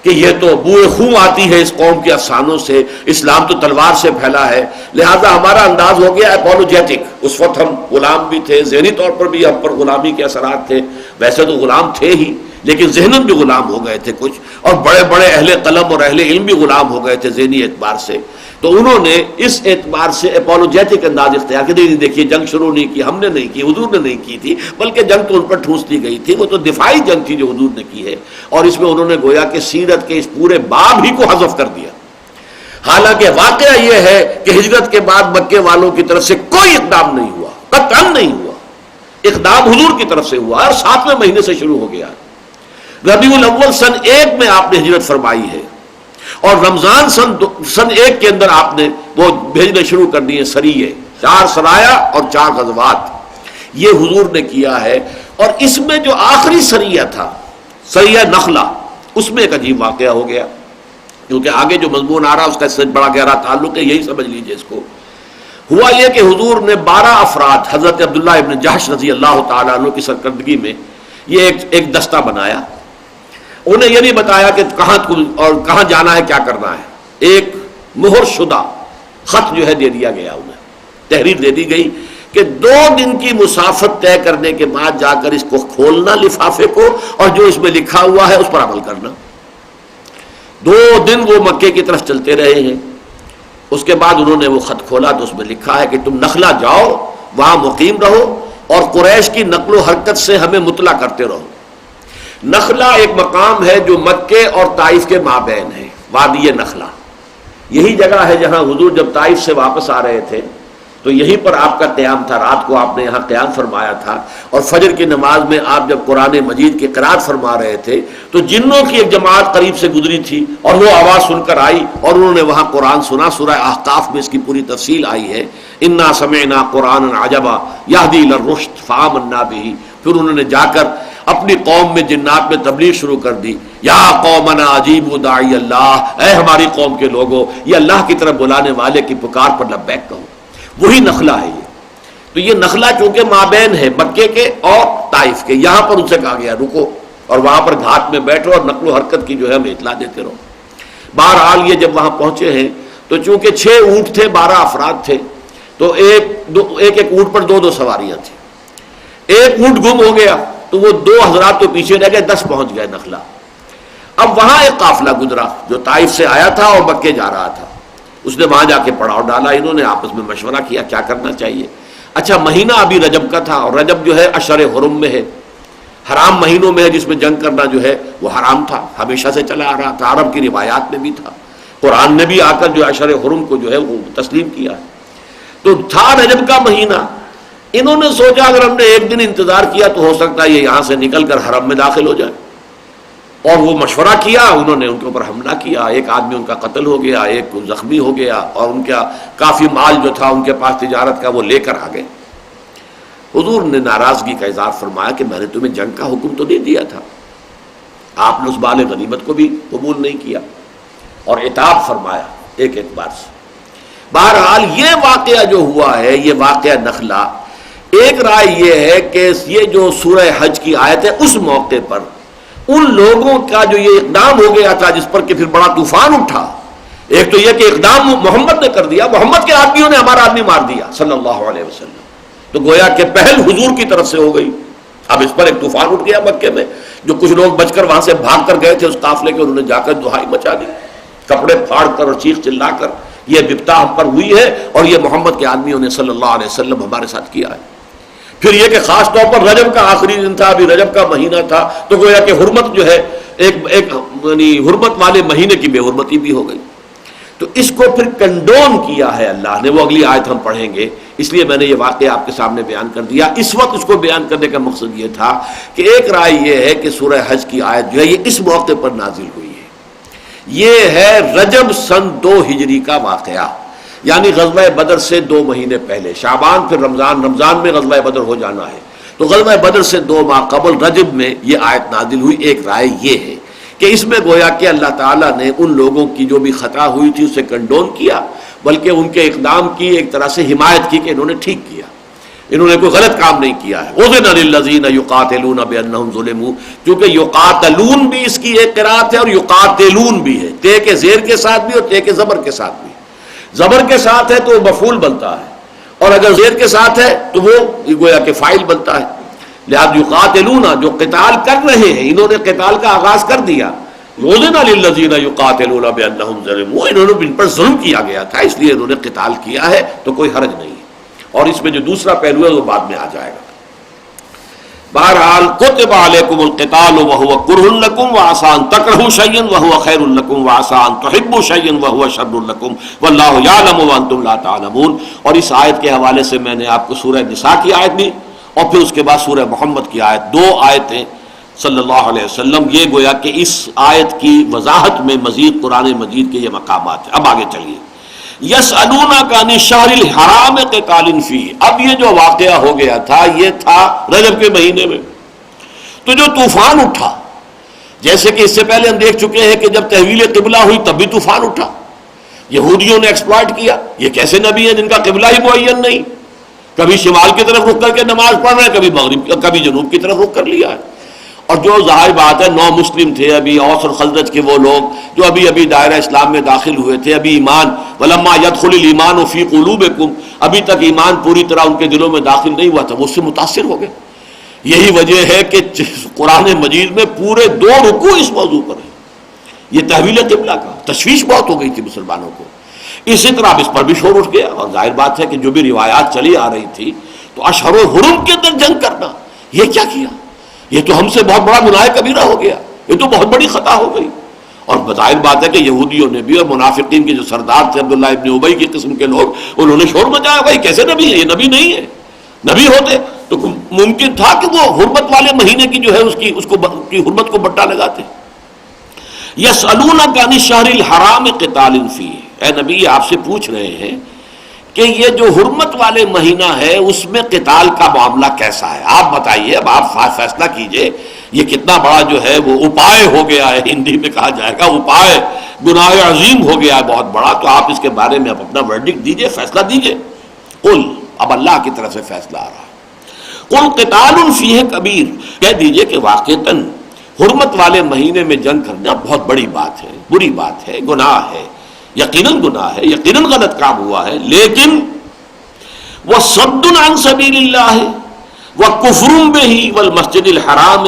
کہ یہ تو بوئے خون آتی ہے اس قوم کے افسانوں سے، اسلام تو تلوار سے پھیلا ہے، لہذا ہمارا انداز ہو گیا اپولوجیٹک۔ اس وقت ہم غلام بھی تھے، ذہنی طور پر بھی ہم پر غلامی کے اثرات تھے، ویسے تو غلام تھے ہی لیکن ذہناً بھی غلام ہو گئے تھے کچھ، اور بڑے بڑے اہل قلم اور اہل علم بھی غلام ہو گئے تھے ذہنی اعتبار سے، تو انہوں نے اس اعتبار سے اپولوجیٹک انداز اختیار کیا، نہیں دیکھیے جنگ شروع نہیں کی ہم نے، نہیں کی حضور نے، نہیں کی تھی، بلکہ جنگ تو ان پر ٹھونس دی گئی تھی، وہ تو دفاعی جنگ تھی جو حضور نے کی ہے، اور اس میں انہوں نے گویا کہ سیرت کے اس پورے باب ہی کو حذف کر دیا۔ حالانکہ واقعہ یہ ہے کہ ہجرت کے بعد مکے والوں کی طرف سے کوئی اقدام نہیں ہوا، قطعاً نہیں ہوا، اقدام حضور کی طرف سے ہوا اور 7ویں مہینے سے شروع ہو گیا۔ ربیع الاول سن 1 میں آپ نے ہجرت فرمائی ہے، اور رمضان سن 1 کے اندر آپ نے وہ بھیجنے شروع کر دیے سریے، 4 سرایا اور 4 غزوات یہ حضور نے کیا ہے۔ اور اس میں جو آخری سریہ تھا سریہ نخلہ، اس میں ایک عجیب واقعہ ہو گیا، کیونکہ آگے جو مضمون آ رہا ہے اس کا اس سے بڑا گہرا تعلق ہے، یہی سمجھ لیجئے اس کو۔ ہوا یہ کہ حضور نے 12 افراد حضرت عبداللہ ابن جحش رضی اللہ تعالیٰ عنہ کی سرکردگی میں یہ ایک دستہ بنایا، انہیں یہ نہیں بتایا کہ کہاں جانا ہے، کیا کرنا ہے، ایک مہر شدہ خط جو ہے دے دیا گیا، انہیں تحریر دے دی گئی کہ 2 دن کی مسافت طے کرنے کے بعد جا کر اس کو کھولنا لفافے کو، اور جو اس میں لکھا ہوا ہے اس پر عمل کرنا۔ 2 دن وہ مکے کی طرف چلتے رہے ہیں، اس کے بعد انہوں نے وہ خط کھولا تو اس میں لکھا ہے کہ تم نخلا جاؤ، وہاں مقیم رہو اور قریش کی نقل و حرکت سے ہمیں مطلع کرتے رہو۔ نخلا ایک مقام ہے جو مکے اور طائف کے مابین ہے، وادی نخلا، یہی جگہ ہے جہاں حضور جب طائف سے واپس آ رہے تھے تو یہیں پر آپ کا قیام تھا، رات کو آپ نے یہاں قیام فرمایا تھا، اور فجر کی نماز میں آپ جب قرآن مجید کی قرات فرما رہے تھے تو جنوں کی ایک جماعت قریب سے گزری تھی اور وہ آواز سن کر آئی اور انہوں نے وہاں قرآن سنا۔ سورہ احقاف میں اس کی پوری تفصیل آئی ہے، انا سمعنا قرآنا عجبا یہدی الی الرشد فآمنا بہ۔ پھر انہوں نے جا کر اپنی قوم میں جنات میں تبلیغ شروع کر دی، یا قومنا اجیبوا داعی اللہ، اے ہماری قوم کے لوگوں یہ اللہ کی طرف بلانے والے کی پکار پر لبیک کہو۔ وہی نخلا ہے یہ۔ تو یہ نخلا چونکہ مابین ہے مکے کے اور طائف کے، یہاں پر ان سے کہا گیا رکو اور وہاں پر گھاٹ میں بیٹھو اور نقل و حرکت کی جو ہے ہمیں اطلاع دیتے رہو۔ بہرحال یہ جب وہاں پہنچے ہیں تو چونکہ 6 اونٹ تھے، 12 افراد تھے، تو ایک اونٹ پر 2 سواریاں تھیں۔ ایک اونٹ گم ہو گیا تو وہ 2 حضرات تو پیچھے رہ گئے، 10 پہنچ گئے نخلا۔ اب وہاں ایک قافلہ گزرا جو طائف سے آیا تھا اور مکے جا رہا تھا، اس نے وہاں جا کے پڑاؤ ڈالا، انہوں نے آپس میں مشورہ کیا کیا کرنا چاہیے۔ اچھا مہینہ ابھی رجب کا تھا، اور رجب جو ہے اشہر حرم میں ہے، حرام مہینوں میں ہے، جس میں جنگ کرنا جو ہے وہ حرام تھا، ہمیشہ سے چلا آ رہا تھا، عرب کی روایات میں بھی تھا، قرآن نے بھی آ کر جو اشہر حرم کو جو ہے وہ تسلیم کیا۔ تو تھا رجب کا مہینہ، انہوں نے سوچا اگر ہم نے 1 دن انتظار کیا تو ہو سکتا ہے یہ یہاں سے نکل کر حرم میں داخل ہو جائے، اور وہ مشورہ کیا، انہوں نے ان کے اوپر حملہ کیا، ایک آدمی ان کا قتل ہو گیا، ایک زخمی ہو گیا، اور ان کا کافی مال جو تھا ان کے پاس تجارت کا وہ لے کر آ گئے۔ حضور نے ناراضگی کا اظہار فرمایا کہ میں نے تمہیں جنگ کا حکم تو نہیں دیا تھا، آپ نے اس مال غنیمت کو بھی قبول نہیں کیا، اور عتاب فرمایا ایک اعتبار سے۔ بہرحال یہ واقعہ جو ہوا ہے، یہ واقعہ نخلا، ایک رائے یہ ہے کہ یہ جو سورہ حج کی آیت ہے اس موقع پر ان لوگوں کا جو یہ اقدام ہو گیا تھا جس پر کہ پھر بڑا طوفان اٹھا، ایک تو یہ کہ اقدام محمد نے کر دیا، محمد کے آدمیوں نے ہمارا آدمی مار دیا صلی اللہ علیہ وسلم، تو گویا کہ پہل حضور کی طرف سے ہو گئی۔ اب اس پر ایک طوفان اٹھ گیا مکے میں، جو کچھ لوگ بچ کر وہاں سے بھاگ کر گئے تھے اس قافلے کے، انہوں نے جا کر دہائی مچا دی، کپڑے پھاڑ کر اور چیخ چلا کر یہ بپتا ہم پر ہوئی ہے، اور یہ محمد کے آدمیوں نے صلی اللہ علیہ وسلم ہمارے ساتھ کیا ہے۔ پھر یہ کہ خاص طور پر رجب کا آخری دن تھا، ابھی رجب کا مہینہ تھا، تو گویا کہ حرمت جو ہے ایک یعنی حرمت والے مہینے کی بے حرمتی بھی ہو گئی۔ تو اس کو پھر کنڈون کیا ہے اللہ نے، وہ اگلی آیت ہم پڑھیں گے، اس لیے میں نے یہ واقعہ آپ کے سامنے بیان کر دیا۔ اس وقت اس کو بیان کرنے کا مقصد یہ تھا کہ ایک رائے یہ ہے کہ سورہ حج کی آیت جو ہے یہ اس موقع پر نازل ہوئی ہے۔ یہ ہے رجب سن 2 ہجری کا واقعہ، یعنی غزوہ بدر سے 2 مہینے پہلے، شعبان پھر رمضان، رمضان میں غزوہ بدر ہو جانا ہے، تو غزوہ بدر سے 2 ماہ قبل رجب میں یہ آیت نازل ہوئی۔ ایک رائے یہ ہے کہ اس میں گویا کہ اللہ تعالیٰ نے ان لوگوں کی جو بھی خطا ہوئی تھی اسے کنڈون کیا، بلکہ ان کے اقدام کی ایک طرح سے حمایت کی کہ انہوں نے ٹھیک کیا، انہوں نے کوئی غلط کام نہیں کیا ہے۔ اذن للذین یقاتلون بانہم ظلموا، کیونکہ یقاتلون بھی اس کی ایک قرات ہے اور یقاتلون بھی ہے، تے کے زیر کے ساتھ بھی اور تے کے زبر کے ساتھ بھی۔ زبر کے ساتھ ہے تو وہ مفعول بنتا ہے، اور اگر زیر کے ساتھ ہے تو وہ گویا کہ فاعل بنتا ہے۔ لہذا یقاتلون جو قتال کر رہے ہیں، انہوں نے قتال کا آغاز کر دیا۔ اذن للذین یقاتلون بانہم ظلموا، انہوں نے ان پر ظلم کیا گیا تھا اس لیے انہوں نے قتال کیا ہے، تو کوئی حرج نہیں ہے۔ اور اس میں جو دوسرا پہلو ہے وہ بعد میں آ جائے گا۔ بہرحال کتب علیکم القتال وہو کرہ لکم وعسى ان تکرہوا شیئا وہو خیر لکم وعسى ان تحبوا شیئا وہو شر لکم واللہ یعلم وانتم لا تعلمون۔ اور اس آیت کے حوالے سے میں نے آپ کو سورہ نساء کی آیت بھی اور پھر اس کے بعد سورہ محمد کی آیت، 2 آیتیں صلی اللہ علیہ وسلم، یہ گویا کہ اس آیت کی وضاحت میں مزید قرآن مجید کے یہ مقامات ہیں۔ اب آگے چلیے، یسألونک عن الشہر الحرام قتال فیہ، اب یہ جو واقعہ ہو گیا تھا یہ تھا رجب کے مہینے میں، تو جو طوفان اٹھا، جیسے کہ اس سے پہلے ہم دیکھ چکے ہیں کہ جب تحویل قبلہ ہوئی تب بھی طوفان اٹھا، یہودیوں نے ایکسپلائٹ کیا، یہ کیسے نبی ہیں جن کا قبلہ ہی معین نہیں، کبھی شمال کی طرف رخ کر کے نماز پڑھ رہے ہیں، کبھی مغرب، کبھی جنوب کی طرف رخ کر لیا ہے۔ اور جو ظاہر بات ہے 9 مسلم تھے ابھی، اوس اور خزرج کے وہ لوگ جو ابھی دائرہ اسلام میں داخل ہوئے تھے، ابھی ایمان ولما يدخل الایمان فی قلوبکم، ابھی تک ایمان پوری طرح ان کے دلوں میں داخل نہیں ہوا تھا، وہ اس سے متاثر ہو گئے۔ یہی وجہ ہے کہ قرآن مجید میں پورے 2 رکوع اس موضوع پر ہیں، یہ تحویل قبلہ کا، تشویش بہت ہو گئی تھی مسلمانوں کو، اسی طرح اب اس پر بھی شور اٹھ گیا۔ اور ظاہر بات ہے کہ جو بھی روایات چلی آ رہی تھی، تو اشہر و حرم کے اندر جنگ کرنا، یہ کیا کیا؟ یہ تو ہم سے بہت بڑا گناہ کبیرہ ہو گیا، یہ تو بہت بڑی خطا ہو گئی۔ اور بظاہر بات ہے کہ یہودیوں نے بھی اور منافقین کے جو سردار تھے عبداللہ ابن ابی کی قسم کے لوگ، انہوں نے شور مچایا، بھائی کیسے نبی ہے، یہ نبی نہیں ہے، نبی ہوتے تو ممکن تھا کہ وہ حرمت والے مہینے کی جو ہے اس کی حرمت کو بٹا لگاتے۔ یسألونک عن الشہر الحرام قتال فیہ، اے نبی آپ سے پوچھ رہے ہیں کہ یہ جو حرمت والے مہینہ ہے اس میں قتال کا معاملہ کیسا ہے، آپ بتائیے، اب آپ فیصلہ کیجئے۔ یہ کتنا بڑا جو ہے وہ اپائے ہو گیا ہے، ہندی میں کہا جائے گا اپائے، گناہ عظیم ہو گیا ہے بہت بڑا، تو آپ اس کے بارے میں اپنا ورڈکٹ دیجئے، فیصلہ دیجئے۔ قل، اب اللہ کی طرف سے فیصلہ آ رہا ہے، قل قتال فیہ کبیر، کہہ دیجئے کہ واقعتاً حرمت والے مہینے میں جنگ کرنا بہت بڑی بات ہے، بری بات ہے، گناہ ہے، یقیناً گناہ ہے، یقیناً غلط کام ہوا ہے، لیکن وَصَدٌّ عَن سَبِيلِ اللَّهِ وَكُفْرٌ بِهِ وَالْمَسْجِدِ الْحَرَامِ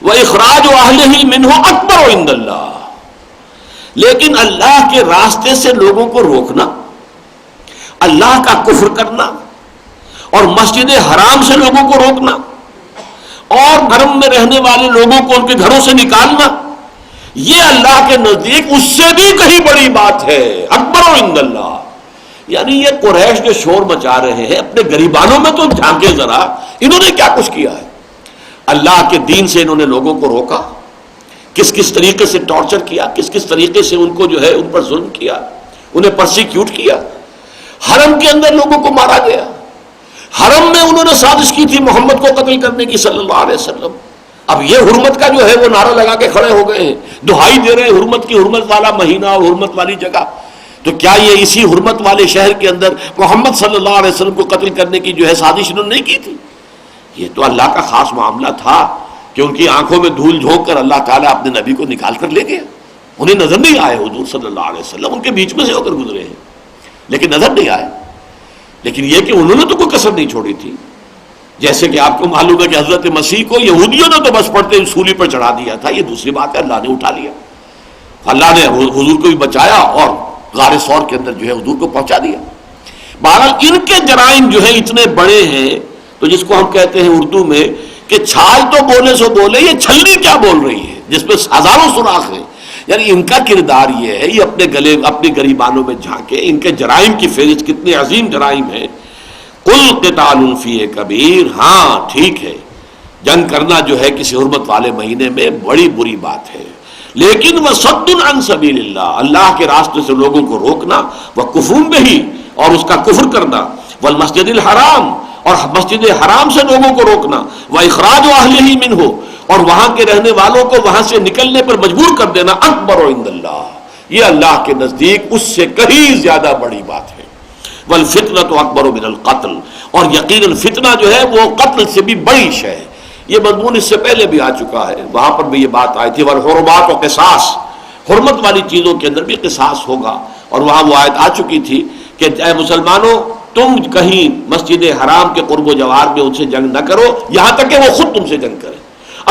وَإِخْرَاجُ أَهْلِهِ مِنْهُ أَكْبَرُ عِندَ اللَّهِ، لیکن اللہ کے راستے سے لوگوں کو روکنا، اللہ کا کفر کرنا اور مسجد حرام سے لوگوں کو روکنا اور حرم میں رہنے والے لوگوں کو ان کے گھروں سے نکالنا، یہ اللہ کے نزدیک اس سے بھی کہیں بڑی بات ہے، اکبر عند اللہ۔ یعنی یہ قریش جو شور مچا رہے ہیں اپنے گریبانوں میں تو جھانکے ذرا، انہوں نے کیا کچھ کیا ہے؟ اللہ کے دین سے انہوں نے لوگوں کو روکا، کس کس طریقے سے ٹارچر کیا، کس کس طریقے سے ان کو جو ہے ان پر ظلم کیا، انہیں پرسیکیوٹ کیا، حرم کے اندر لوگوں کو مارا گیا، حرم میں انہوں نے سازش کی تھی محمد کو قتل کرنے کی صلی اللہ علیہ وسلم۔ اب یہ حرمت کا جو ہے وہ نعرہ لگا کے کھڑے ہو گئے ہیں، دہائی دے رہے ہیں حرمت کی، حرمت والا مہینہ اور حرمت والی جگہ، تو کیا یہ اسی حرمت والے شہر کے اندر محمد صلی اللہ علیہ وسلم کو قتل کرنے کی جو ہے سازش انہوں نے نہیں کی تھی؟ یہ تو اللہ کا خاص معاملہ تھا کہ ان کی آنکھوں میں دھول جھونک کر اللہ تعالیٰ اپنے نبی کو نکال کر لے گیا، انہیں نظر نہیں آئے حضور صلی اللہ علیہ وسلم، ان کے بیچ میں سے ہو کر گزرے ہیں لیکن نظر نہیں آئے، لیکن یہ کہ انہوں نے تو کوئی کسر نہیں چھوڑی تھی۔ جیسے کہ آپ کو معلوم ہے کہ حضرت مسیح کو یہودیوں نے تو بس پڑتے ہوئے سولی پر چڑھا دیا تھا، یہ دوسری بات ہے اللہ نے اٹھا لیا، اللہ نے حضور کو بھی بچایا اور غار ثور کے اندر جو ہے حضور کو پہنچا دیا۔ بہرحال ان کے جرائم جو ہیں اتنے بڑے ہیں، تو جس کو ہم کہتے ہیں اردو میں کہ چھال تو بولے سو بولے، یہ چھلنی کیا بول رہی ہے جس پہ ہزاروں سوراخ ہیں، یعنی ان کا کردار یہ ہے، یہ اپنے گلے اپنی گریبانوں میں جھانکے، ان کے جرائم کی فہرست کتنے عظیم جرائم ہیں. قل قتال فیہ کبیر، ہاں ٹھیک ہے جنگ کرنا جو ہے کسی حرمت والے مہینے میں بڑی بری بات ہے، لیکن وصد عن سبیل اللہ، اللہ کے راستے سے لوگوں کو روکنا، وکفر بہ، اور اس کا کفر کرنا، والمسجد الحرام، اور مسجد حرام سے لوگوں کو روکنا، واخراج اہلہ منہ، اور وہاں کے رہنے والوں کو وہاں سے نکلنے پر مجبور کر دینا، اکبر عند اللہ، یہ اللہ کے نزدیک اس سے کہیں زیادہ بڑی بات ہے. والفتنۃ اکبر من القتل، اور یقیناً فتنہ جو ہے وہ قتل سے بھی بڑی شے ہے. یہ مضمون اس سے پہلے بھی آ چکا ہے، وہاں پر بھی یہ بات آئی تھی، والحرمات و قصاص، حرمت والی چیزوں کے اندر بھی قصاص ہوگا، اور وہاں وہ آیت آ چکی تھی کہ اے مسلمانوں تم کہیں مسجد حرام کے قرب و جوار میں ان سے جنگ نہ کرو یہاں تک کہ وہ خود تم سے جنگ کریں،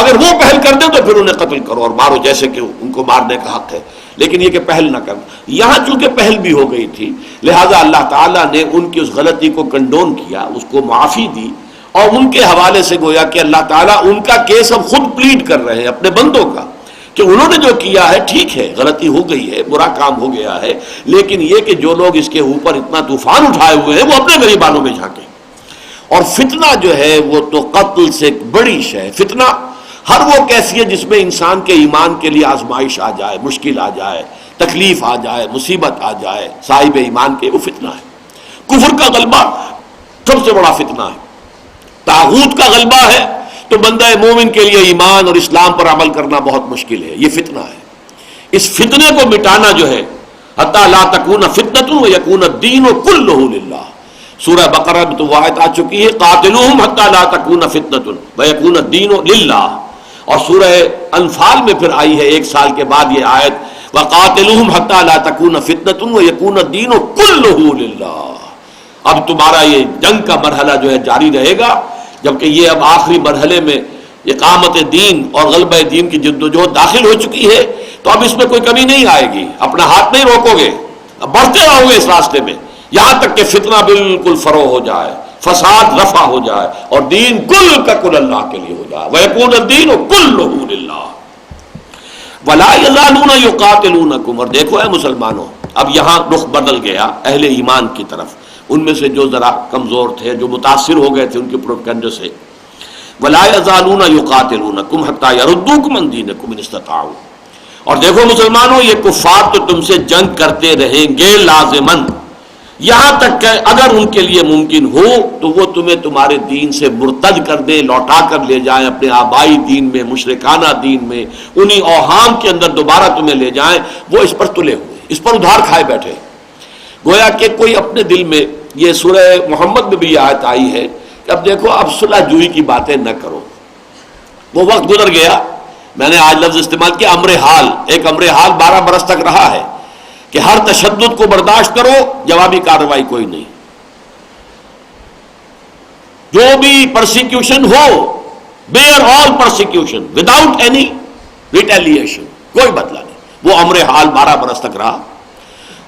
اگر وہ پہل کر دیں تو پھر انہیں قتل کرو اور مارو، جیسے کہ ان کو مارنے کا حق ہے، لیکن یہ کہ پہل نہ کرنا. یہاں چونکہ پہل بھی ہو گئی تھی لہذا اللہ تعالیٰ نے ان کی اس غلطی کو کنڈون کیا، اس کو معافی دی، اور ان کے حوالے سے گویا کہ اللہ تعالیٰ ان کا کیس اب خود پلیڈ کر رہے ہیں اپنے بندوں کا، کہ انہوں نے جو کیا ہے ٹھیک ہے، غلطی ہو گئی ہے، برا کام ہو گیا ہے، لیکن یہ کہ جو لوگ اس کے اوپر اتنا طوفان اٹھائے ہوئے ہیں وہ اپنے غریبانوں میں جھانکیں. اور فتنہ جو ہے وہ تو قتل سے بڑی شے. فتنہ ہر وہ کیفیت جس میں انسان کے ایمان کے لیے آزمائش آ جائے، مشکل آ جائے، تکلیف آ جائے، مصیبت آ جائے صاحب ایمان کے، وہ فتنہ ہے. کفر کا غلبہ سب سے بڑا فتنہ ہے، طاغوت کا غلبہ ہے تو بندہ مومن کے لیے ایمان اور اسلام پر عمل کرنا بہت مشکل ہے، یہ فتنہ ہے. اس فتنے کو مٹانا جو ہے، حتی لا تکون فتنۃ ویکون الدین کلہ للہ، سورہ بقرہ میں تو وہ آیت آ چکی ہے، قاتلوہم حتی لا تکون فتنۃ ویکون الدین للہ، اور سورہ انفال میں پھر آئی ہے 1 سال کے بعد یہ آیت، وقاتلوہم حتی لا تکون فتنۃ ویکون الدین کلہ للہ. اب تمہارا یہ جنگ کا مرحلہ جو ہے جاری رہے گا، جبکہ یہ اب آخری مرحلے میں اقامت دین اور غلبہ دین کی جدوجہد داخل ہو چکی ہے، تو اب اس میں کوئی کمی نہیں آئے گی، اپنا ہاتھ نہیں روکو گے، اب بڑھتے رہو گے اس راستے میں یہاں تک کہ فتنہ بالکل فروغ ہو جائے، فساد رفع ہو جائے، اور دین کل کا کل اللہ کے لیے ہو جائے. وَيَكُونَ الدِّينُ كُلُّهُ لِلَّهِ وَلَا يَزَالُونَ يُقَاتِلُونَكُمْ. اور دیکھو اے مسلمانوں، اب یہاں رخ بدل گیا اہل ایمان کی طرف، ان میں سے جو ذرا کمزور تھے، جو متاثر ہو گئے تھے ان کے پروپیگنڈے سے. وَلَا يَزَالُونَ يُقَاتِلُونَكُمْ حَتَّى يَرُدُّوكُمْ عَنْ دِينِكُمْ إِنِ اسْتَطَاعُوا. اور دیکھو مسلمانوں، یہ کفار تو تم سے جنگ کرتے رہیں گے لازماً، یہاں تک کہ اگر ان کے لیے ممکن ہو تو وہ تمہیں تمہارے دین سے مرتد کر دیں، لوٹا کر لے جائیں اپنے آبائی دین میں، مشرکانہ دین میں، انہی اوہام کے اندر دوبارہ تمہیں لے جائیں. وہ اس پر تلے ہوئے، اس پر ادھار کھائے بیٹھے، گویا کہ کوئی اپنے دل میں، یہ سورہ محمد میں بھی یہ آیت آئی ہے کہ اب دیکھو اب صلح جوئی کی باتیں نہ کرو. وہ وقت گزر گیا، میں نے آج لفظ استعمال کیا امر حال. ایک امر حال 12 برس تک رہا ہے کہ ہر تشدد کو برداشت کرو، جوابی کارروائی کوئی نہیں، جو بھی پرسیکیوشن ہو، بیئر آل پرسیکیوشن وداؤٹ اینی ریٹیلیشن، کوئی بدلہ نہیں. وہ امر حال 12 برس تک رہا.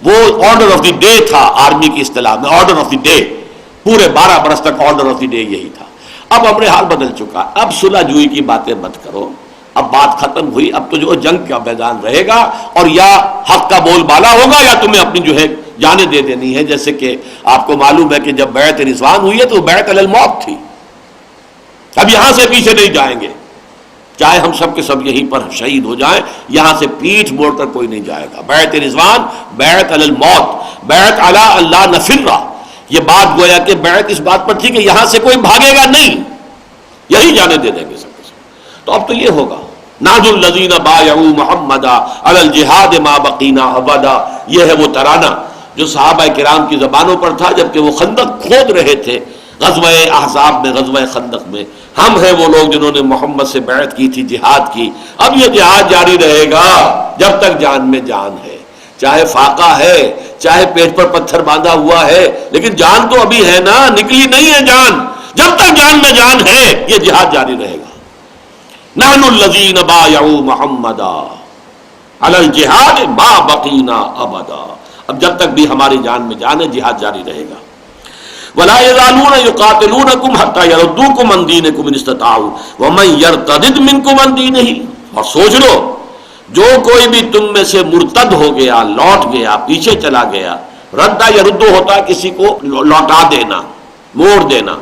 وہ آرڈر آف دی ڈے تھا آرمی کی اصطلاح میں، آرڈر آف دی ڈے، پورے 12 برس تک آرڈر آف دی ڈے یہی تھا. اب امر حال بدل چکا، اب صلح جوئی کی باتیں مت کرو، اب بات ختم ہوئی، اب تو جو جنگ کا میدان رہے گا، اور یا حق کا بول بالا ہوگا یا تمہیں اپنی جو ہے جانیں دے دینی ہے. جیسے کہ آپ کو معلوم ہے کہ جب بیعت رضوان ہوئی ہے تو بیعت علی الموت تھی. اب یہاں سے پیچھے نہیں جائیں گے، چاہے ہم سب کے سب یہیں پر شہید ہو جائیں، یہاں سے پیٹھ موڑ کر کوئی نہیں جائے گا. بیعت رضوان، بیعت علی الموت، بیعت علی اللہ نفر. یہ بات گویا کہ بیعت اس بات پر تھی کہ یہاں سے کوئی بھاگے گا نہیں، یہی جانے دے دیں گے سب کے سب. تو اب تو یہ ہوگا، ناجو الذین بایعوا محمدا علی الجہاد ما بقینا ابدا. یہ ہے وہ ترانہ جو صحابہ کرام کی زبانوں پر تھا جبکہ وہ خندق کھود رہے تھے غزوہ احزاب میں، غزوہ خندق میں. ہم ہیں وہ لوگ جنہوں نے محمد سے بیعت کی تھی، جہاد کی. اب یہ جہاد جاری رہے گا جب تک جان میں جان ہے، چاہے فاقہ ہے، چاہے پیٹ پر پتھر باندھا ہوا ہے، لیکن جان تو ابھی ہے نا، نکلی نہیں ہے جان. جب تک جان میں جان ہے یہ جہاد جاری رہے گا. نحن الذین بایعوا محمدا علی الجہاد ما بقینا ابدا. اب جب تک بھی ہماری جان میں جان ہے جہاد جاری رہے گا. ولا یزالون یقاتلونکم حتی یردوکم عن دینکم ان استطاعوا ومن یرتد منکم عن دینہ. اور سوچ لو جو کوئی بھی تم میں سے مرتد ہو گیا، لوٹ گیا، پیچھے چلا گیا، ردہ یا ردو ہوتا ہے کسی کو لوٹا دینا، موڑ دینا،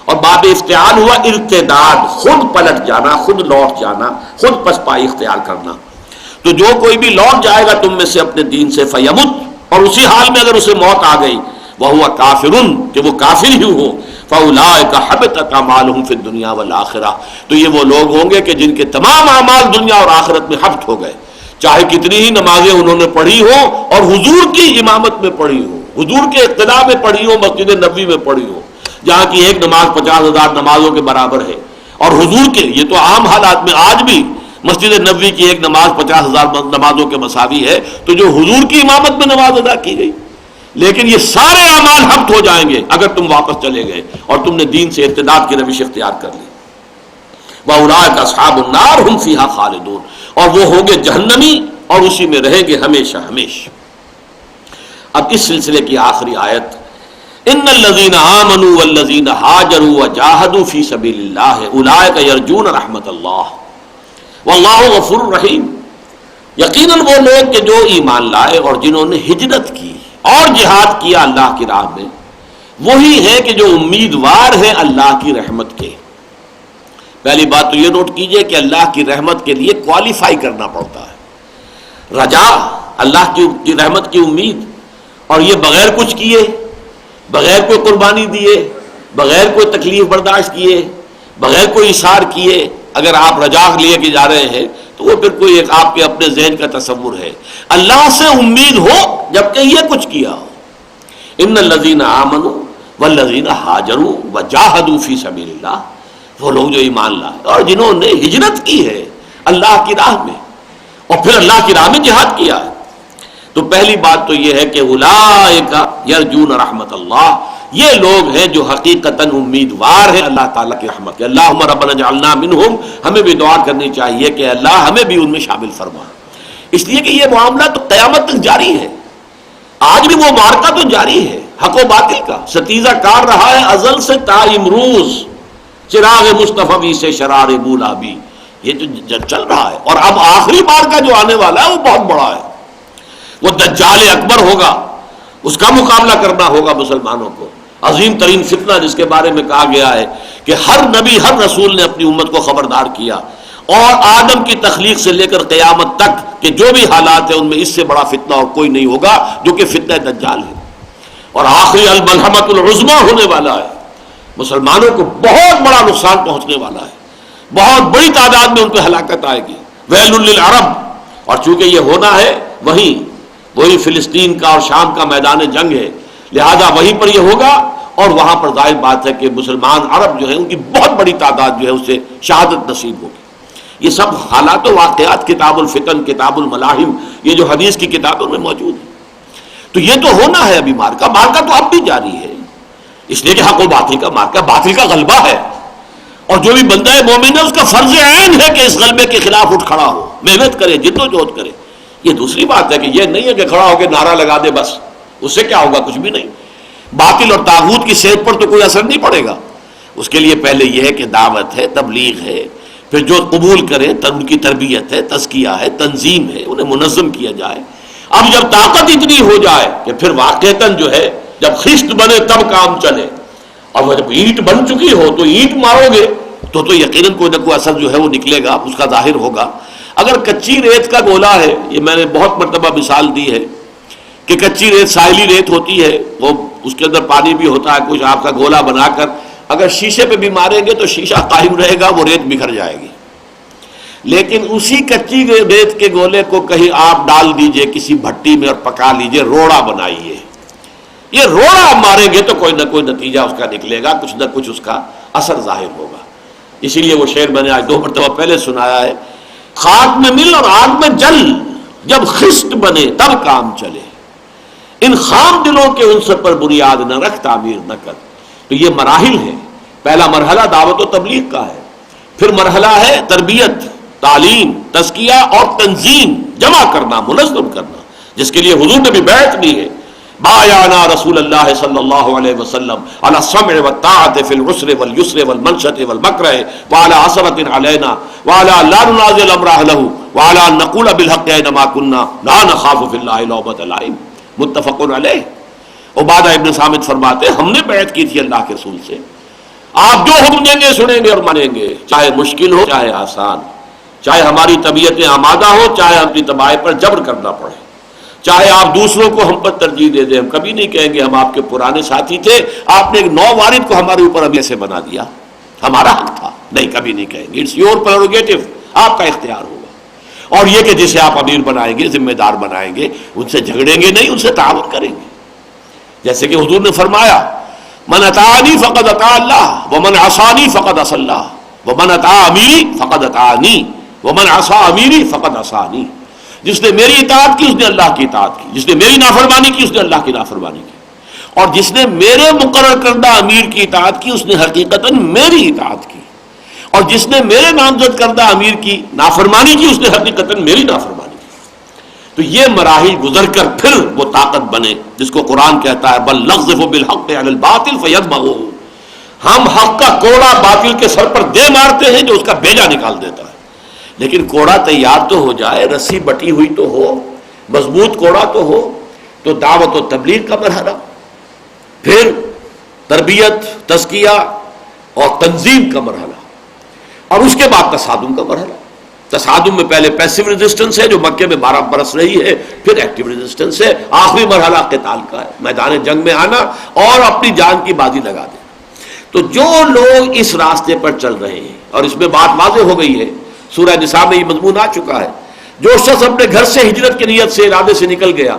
اور باب افتعال ہوا ارتداد، خود پلٹ جانا، خود لوٹ جانا، خود پسپائی اختیار کرنا. تو جو کوئی بھی لوٹ جائے گا تم میں سے اپنے دین سے فیمت، اور اسی حال میں اگر اسے موت آ گئی وہو کافرن، کہ وہ کافر ہی ہو، فاولئک حبطت اعمالہم فی الدنیا والآخرہ، تو یہ وہ لوگ ہوں گے کہ جن کے تمام اعمال دنیا اور آخرت میں حبط ہو گئے، چاہے کتنی ہی نمازیں انہوں نے پڑھی ہوں اور حضور کی امامت میں پڑھی ہوں، حضور کے اقتداء میں پڑھی ہوں، مسجد نبوی میں پڑھی ہوں جہاں کی ایک نماز 50,000 نمازوں کے برابر ہے، اور حضور کے، یہ تو عام حالات میں آج بھی مسجد نبوی کی ایک نماز 50,000 نمازوں کے مساوی ہے، تو جو حضور کی امامت میں نماز ادا کی گئی. لیکن یہ سارے اعمال حبط ہو جائیں گے اگر تم واپس چلے گئے اور تم نے دین سے ارتداد کی روش اختیار کر لی. وَأُولَٰئِکَ أَصْحَابُ النَّارِ هُمْ فِيهَا خَالِدُونَ، اور وہ ہوں گے جہنمی اور اسی میں رہیں گے ہمیشہ ہمیشہ. اب اس سلسلے کی آخری آیت، ان الذین آمنوا والذین ہاجروا وجاہدوا فی سبیل اللہ اولئک یرجون رحمت اللہ واللہ غفور رحیم. یقیناً وہ لوگ کہ جو ایمان لائے اور جنہوں نے ہجرت کی اور جہاد کیا اللہ کی راہ میں، وہی ہیں کہ جو امیدوار ہیں اللہ کی رحمت کے. پہلی بات تو یہ نوٹ کیجئے کہ اللہ کی رحمت کے لیے کوالیفائی کرنا پڑتا ہے. رجا، اللہ کی رحمت کی امید، اور یہ بغیر کچھ کیے، بغیر کوئی قربانی دیے، بغیر کوئی تکلیف برداشت کیے، بغیر کوئی اثار کیے اگر آپ رجا لیے کے جا رہے ہیں تو وہ پھر کوئی ایک آپ کے اپنے ذہن کا تصور ہے. اللہ سے امید ہو جبکہ یہ کچھ کیا ہو. ان الذین آمنوا والذین ہاجروا وجاہدوا فی سبیل اللہ، وہ لوگ جو ایمان لائے اور جنہوں نے ہجرت کی ہے اللہ کی راہ میں اور پھر اللہ کی راہ میں جہاد کیا ہے. تو پہلی بات تو یہ ہے کہ اولئک یرجون رحمت اللہ، یہ لوگ ہیں جو حقیقتاً امیدوار ہیں اللہ تعالیٰ کی رحمت کے. اللہم ربنا اجعلنا منہم، ہمیں بھی دعا کرنی چاہیے کہ اللہ ہمیں بھی ان میں شامل فرما، اس لیے کہ یہ معاملہ تو قیامت تک جاری ہے. آج بھی وہ معرکہ تو جاری ہے حق و باطل کا، ستیزہ کار رہا ہے ازل سے تا امروز، چراغ مصطفی سے شرار بولابی، یہ جو چل رہا ہے. اور اب آخری معرکہ جو آنے والا ہے وہ بہت بڑا ہے، وہ دجال اکبر ہوگا، اس کا مقابلہ کرنا ہوگا مسلمانوں کو. عظیم ترین فتنہ جس کے بارے میں کہا گیا ہے کہ ہر نبی ہر رسول نے اپنی امت کو خبردار کیا، اور آدم کی تخلیق سے لے کر قیامت تک کہ جو بھی حالات ہیں ان میں اس سے بڑا فتنہ اور کوئی نہیں ہوگا جو کہ فتنہ دجال ہے. اور آخری الملحمۃ العظمیٰ ہونے والا ہے، مسلمانوں کو بہت بڑا نقصان پہنچنے والا ہے، بہت بڑی تعداد میں ان پہ ہلاکت آئے گی. ویل للعرب، اور چونکہ یہ ہونا ہے وہی فلسطین کا اور شام کا میدان جنگ ہے، لہذا وہیں پر یہ ہوگا، اور وہاں پر ظاہر بات ہے کہ مسلمان عرب جو ہیں ان کی بہت بڑی تعداد جو ہے اس سے شہادت نصیب ہوگی. یہ سب حالات و واقعات کتاب الفتن، کتاب الملاحم، یہ جو حدیث کی کتابوں میں موجود ہے. تو یہ تو ہونا ہے. ابھی معرکہ تو اب بھی جاری ہے، اس لیے کہ حق و باطل کا معرکہ، باطل کا غلبہ ہے، اور جو بھی بندہ مومن ہے اس کا فرض عین ہے کہ اس غلبے کے خلاف اٹھ کھڑا ہو، محنت کرے، جد و جہد کرے. یہ دوسری بات ہے کہ یہ نہیں ہے کہ کھڑا ہو کے نعرہ لگا دے بس، اس سے کیا ہوگا؟ کچھ بھی نہیں. باطل اور طاغوت کی صحت پر تو کوئی اثر نہیں پڑے گا. اس کے لیے پہلے یہ ہے کہ دعوت ہے، تبلیغ ہے، پھر جو قبول کرے ان کی تربیت ہے، تزکیہ ہے، تنظیم ہے، انہیں منظم کیا جائے. اب جب طاقت اتنی ہو جائے کہ پھر واقعتاً جو ہے جب خشت بنے تب کام چلے، اور جب اینٹ بن چکی ہو تو اینٹ مارو گے تو یقیناً کوئی نہ کوئی اثر جو ہے وہ نکلے گا، اس کا ظاہر ہوگا. اگر کچی ریت کا گولا ہے، یہ میں نے بہت مرتبہ مثال دی ہے کہ کچی ریت ساحلی ریت ہوتی ہے، وہ اس کے اندر پانی بھی ہوتا ہے، کچھ آپ کا گولا بنا کر اگر شیشے پہ بھی ماریں گے تو شیشہ قائم رہے گا، وہ ریت بکھر جائے گی. لیکن اسی کچی ریت کے گولے کو کہیں آپ ڈال دیجئے کسی بھٹی میں اور پکا لیجئے، روڑا بنائیے، یہ روڑا ماریں گے تو کوئی نہ کوئی نتیجہ اس کا نکلے گا، کچھ نہ کچھ اس کا اثر ظاہر ہوگا. اسی لیے وہ شعر میں نے آج 2 مرتبہ پہلے سنایا ہے، خاک میں مل اور آگ میں جل، جب خشت بنے تب کام چلے، ان خام دلوں کے عنصر پر بنیاد نہ رکھ، تعمیر نہ کر. تو یہ مراحل ہیں. پہلا مرحلہ دعوت و تبلیغ کا ہے، پھر مرحلہ ہے تربیت، تعلیم، تزکیہ اور تنظیم، جمع کرنا، منظم کرنا، جس کے لیے حضور نے بھی بیعت دی ہے. بایعنا رسول اللہ صلی اللہ علیہ وسلم علی السمع والطاعۃ فی العسر والیسر والمنشۃ والمکرہ وعلی عثرۃ علینا وعلی لا ننازع الامر اہلہ وعلی ان نقول بالحق اینما کنا لا نخاف فی اللہ لومۃ لائم متفق علیہ۔ عبادہ ابن صامت فرماتے ہم نے بیعت کی تھی اللہ کے رسول سے، آپ جو حکم دیں گے سنیں گے اور مانیں گے، چاہے مشکل ہو چاہے آسان، چاہے ہماری طبیعتیں آمادہ ہو چاہے اپنی طباع پر جبر کرنا پڑے، چاہے آپ دوسروں کو ہم پر ترجیح دے دیں، ہم کبھی نہیں کہیں گے ہم آپ کے پرانے ساتھی تھے، آپ نے ایک نو وارد کو ہمارے اوپر ابھی ایسے بنا دیا، ہمارا حق تھا، نہیں کبھی نہیں کہیں گے، اٹس یور پریروگیٹو، آپ کا اختیار ہوگا۔ اور یہ کہ جسے آپ امیر بنائیں گے ذمہ دار بنائیں گے ان سے جھگڑیں گے نہیں، ان سے تعاون کریں گے، جیسے کہ حضور نے فرمایا من اطاعنی فقد اطاع اللہ ومن عصانی فقد عصى اللہ ومن اطاع امیری فقد اطاعنی ومن عصى امیری فقد عصانی، جس نے میری اطاعت کی اس نے اللہ کی اطاعت کی، جس نے میری نافرمانی کی اس نے اللہ کی نافرمانی کی، اور جس نے میرے مقرر کردہ امیر کی اطاعت کی اس نے حقیقتاً میری اطاعت کی، اور جس نے میرے نامزد کردہ امیر کی نافرمانی کی اس نے حقیقتاً میری نافرمانی کی۔ تو یہ مراحل گزر کر پھر وہ طاقت بنے جس کو قرآن کہتا ہے بل نقذف بالحق علی الباطل فیدمغہ، ہم حق کا کوڑا باطل کے سر پر دے مارتے ہیں جو اس کا بیجا نکال دیتا ہے۔ لیکن کوڑا تیار تو ہو جائے، رسی بٹی ہوئی تو ہو، مضبوط کوڑا تو ہو، تو دعوت و تبلیغ کا مرحلہ، پھر تربیت تزکیہ اور تنظیم کا مرحلہ، اور اس کے بعد تصادم کا مرحلہ۔ تصادم میں پہلے پیسیو ریزسٹنس ہے جو مکے میں 12 برس رہی ہے، پھر ایکٹیو ریزسٹنس ہے، آخری مرحلہ قتال کا ہے، میدان جنگ میں آنا اور اپنی جان کی بازی لگا دینا۔ تو جو لوگ اس راستے پر چل رہے ہیں، اور اس میں بات واضح ہو گئی ہے، سورہ نساء میں یہ مضمون آ چکا ہے، جو شخص اپنے گھر سے ہجرت کی نیت سے ارادے سے نکل گیا،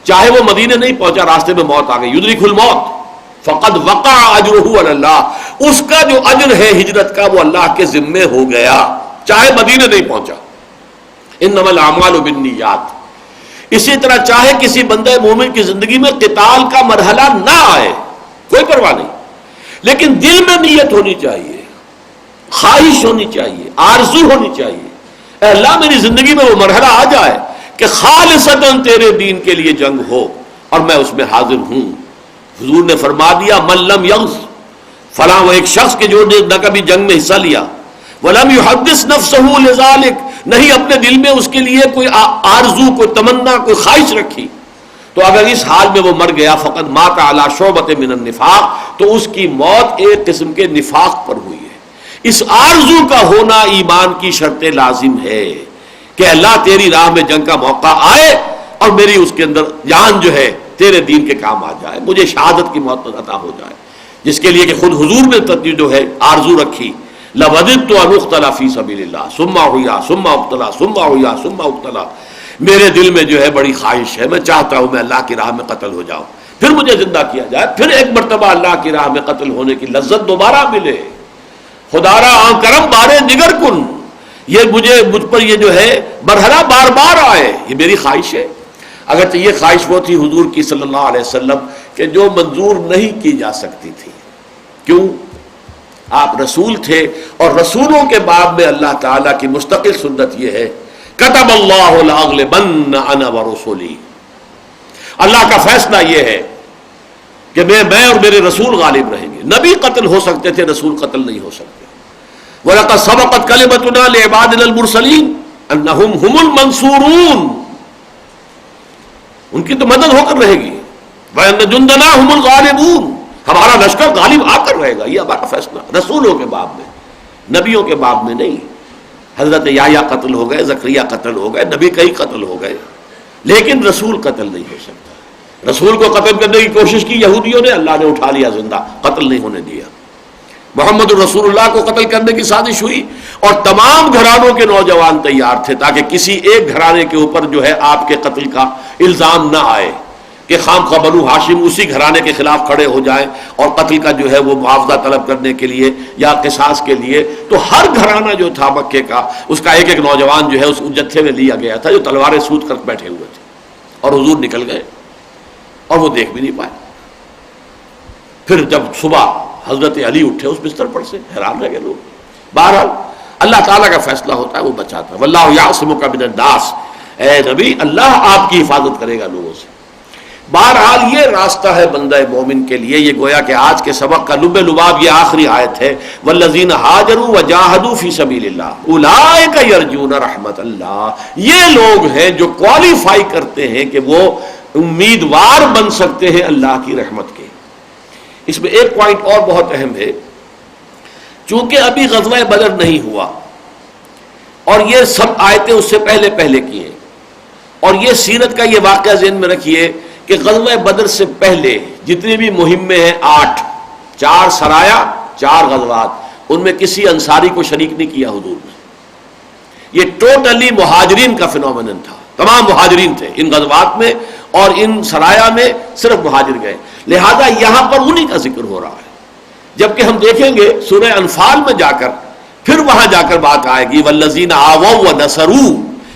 چاہے وہ مدینے نہیں پہنچا، راستے میں موت آ گئی، یدرک الموت فقد وقع اجرہ علی اللہ، اس کا جو اجر ہے ہجرت کا وہ اللہ کے ذمے ہو گیا، چاہے مدینے نہیں پہنچا۔ انما الاعمال بالنیات، اسی طرح چاہے کسی بندہ مومن کی زندگی میں قتال کا مرحلہ نہ آئے، کوئی پرواہ نہیں، لیکن دل میں نیت ہونی چاہیے، خواہش ہونی چاہیے، آرزو ہونی چاہیے، اے اللہ میری زندگی میں وہ مرحلہ آ جائے کہ خالصتاً تیرے دین کے لیے جنگ ہو اور میں اس میں حاضر ہوں۔ حضور نے فرما دیا من لم یغز، فلاں وہ ایک شخص کے جو نہ کبھی جنگ میں حصہ لیا، وَلَمْ يُحَدِّثْ نَفْسَهُ لِذَلِكَ، نہیں اپنے دل میں اس کے لیے کوئی آرزو، کوئی تمنا، کوئی خواہش رکھی، تو اگر اس حال میں وہ مر گیا فقد مات علی شعبۃ من النفاق، تو اس کی موت ایک قسم کے نفاق پر ہوئی ہے۔ اس آرزو کا ہونا ایمان کی شرط لازم ہے کہ اللہ تیری راہ میں جنگ کا موقع آئے اور میری اس کے اندر جان جو ہے تیرے دین کے کام آ جائے، مجھے شہادت کی موت عطا ہو جائے، جس کے لیے کہ خود حضور نے جو ہے آرزو رکھی، لَوَدِدْتُ أَنْ أُقْتَلَ فِي سَبِيلِ اللَّهِ ثُمَّ أُحْيَا ثُمَّ أُقْتَلَ ثُمَّ أُحْيَا ثُمَّ أُقْتَلَ، میرے دل میں جو ہے بڑی خواہش ہے، میں چاہتا ہوں میں اللہ کی راہ میں قتل ہو جاؤں، پھر مجھے زندہ کیا جائے، پھر ایک مرتبہ اللہ کی راہ میں قتل ہونے کی لذت دوبارہ ملے، خدا را آن کرم بارے نگر کن، یہ مجھ پر یہ جو ہے مرحلہ بار بار آئے، یہ میری خواہش ہے۔ اگرچہ یہ خواہش وہ تھی حضور کی صلی اللہ علیہ وسلم کہ جو منظور نہیں کی جا سکتی تھی، کیوں؟ آپ رسول تھے، اور رسولوں کے باب میں اللہ تعالیٰ کی مستقل سنت یہ ہے کتب اللہ لأغلبن انا ورسلی، اللہ کا فیصلہ یہ ہے کہ میں اور میرے رسول غالب رہیں گے۔ نبی قتل ہو سکتے تھے، رسول قتل نہیں ہو سکتے۔ وَلَقَدْ سَبَقَتْ كَلِمَتُنَا لِعِبَادِنَا الْمُرْسَلِينَ أَنَّهُمْ هُمُ الْمَنْصُورُونَ، ان کی تو مدد ہو کر رہے گی، وَإِنَّ جُنْدَنَا هُمُ الْغَالِبُونَ، ہمارا لشکر غالب آ کر رہے گا، یہ ہمارا فیصلہ رسولوں کے باب میں، نبیوں کے باب میں نہیں۔ حضرت یحییٰ قتل ہو گئے، زکریا قتل ہو گئے، نبی کئی قتل ہو گئے، لیکن رسول قتل نہیں ہو سکتا۔ رسول کو قتل کرنے کی کوشش کی یہودیوں نے، اللہ نے اٹھا لیا زندہ، قتل نہیں ہونے دیا۔ محمد الرسول اللہ کو قتل کرنے کی سازش ہوئی، اور تمام گھرانوں کے نوجوان تیار تھے تاکہ کسی ایک گھرانے کے اوپر جو ہے آپ کے قتل کا الزام نہ آئے، کہ خام خواہ بنو ہاشم اسی گھرانے کے خلاف کھڑے ہو جائیں اور قتل کا جو ہے وہ معاوضہ طلب کرنے کے لیے یا قصاص کے لیے۔ تو ہر گھرانہ جو تھا مکے کا، اس کا ایک ایک نوجوان جو ہے اس جتھے میں لیا گیا تھا جو تلواریں سوت کر بیٹھے ہوئے تھے، اور حضور نکل گئے اور وہ دیکھ بھی نہیں پائے۔ پھر جب صبح حضرت علی اٹھے اس بستر پر سے، حیران رہ گئے لوگ۔ بہرحال اللہ تعالیٰ کا فیصلہ ہوتا ہے، وہ بچاتا ہے۔ واللہ یعصمک من الناس، اے نبی اللہ آپ کی حفاظت کرے گا لوگوں سے۔ بہرحال یہ راستہ ہے بندہ مومن کے لیے. یہ گویا کہ آج کے سبق کا لب لباب یہ آخری آیت ہے. والذین ہاجروا وجاہدوا فی سبیل اللہ اولئک یرجون رحمت اللہ. یہ لوگ ہیں جو کوالیفائی کرتے ہیں کہ وہ امیدوار بن سکتے ہیں اللہ کی رحمت کے. اس میں ایک پوائنٹ اور بہت اہم ہے. چونکہ ابھی غزوہ بدر نہیں ہوا اور یہ سب آیتیں اس سے پہلے پہلے کی ہیں، اور یہ سیرت کا یہ واقعہ ذہن میں رکھیے کہ غزوہ بدر سے پہلے جتنی بھی مہمیں ہیں 8، 4 سرایا 4 غزوات، ان میں کسی انصاری کو شریک نہیں کیا حضور نے. یہ ٹوٹلی مہاجرین کا فنومینن تھا. تمام مہاجرین تھے ان غزوات میں، اور ان سرایا میں صرف مہاجر گئے. لہذا یہاں پر انہی کا ذکر ہو رہا ہے. جبکہ ہم دیکھیں گے سورہ انفال میں جا کر پھر وہاں جا کر بات آئے گی والذین آووا ونصروا،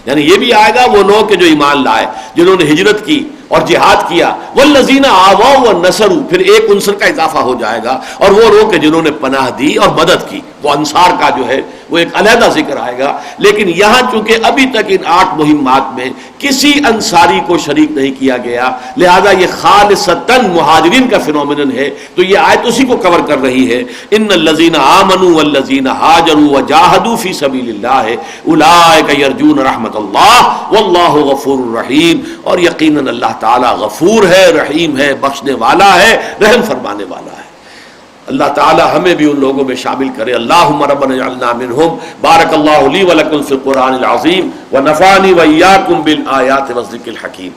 یعنی یہ بھی آئے گا وہ لوگ کہ جو ایمان لائے، جنہوں نے ہجرت کی اور جہاد کیا. والذین آووا ونصروا، پھر ایک عنصر کا اضافہ ہو جائے گا، اور وہ لوگ کہ جنہوں نے پناہ دی اور مدد کی. وہ انصار کا جو ہے وہ ایک علیحدہ ذکر آئے گا. لیکن یہاں چونکہ ابھی تک ان 8 مہمات میں کسی انصاری کو شریک نہیں کیا گیا، لہذا یہ خالصتاً مہاجرین کا فنومینن ہے. تو یہ آیت اسی کو کور کر رہی ہے. ان الذین آمنوا والذین ہاجروا وجاہدوا فی سبیل اللہ اولئک یرجون رحمت اللہ واللہ غفور رحیم. اور یقیناً اللہ تعالی غفور ہے، رحیم ہے، بخشنے والا ہے، رحم فرمانے والا ہے. اللہ تعالی ہمیں بھی ان لوگوں میں شامل کرے. اللہم ربنا اجعلنا منہم. بارک اللہ لی ولکم فی القرآن العظیم ونفعنی وإیاکم بالآیات والذکر الحکیم.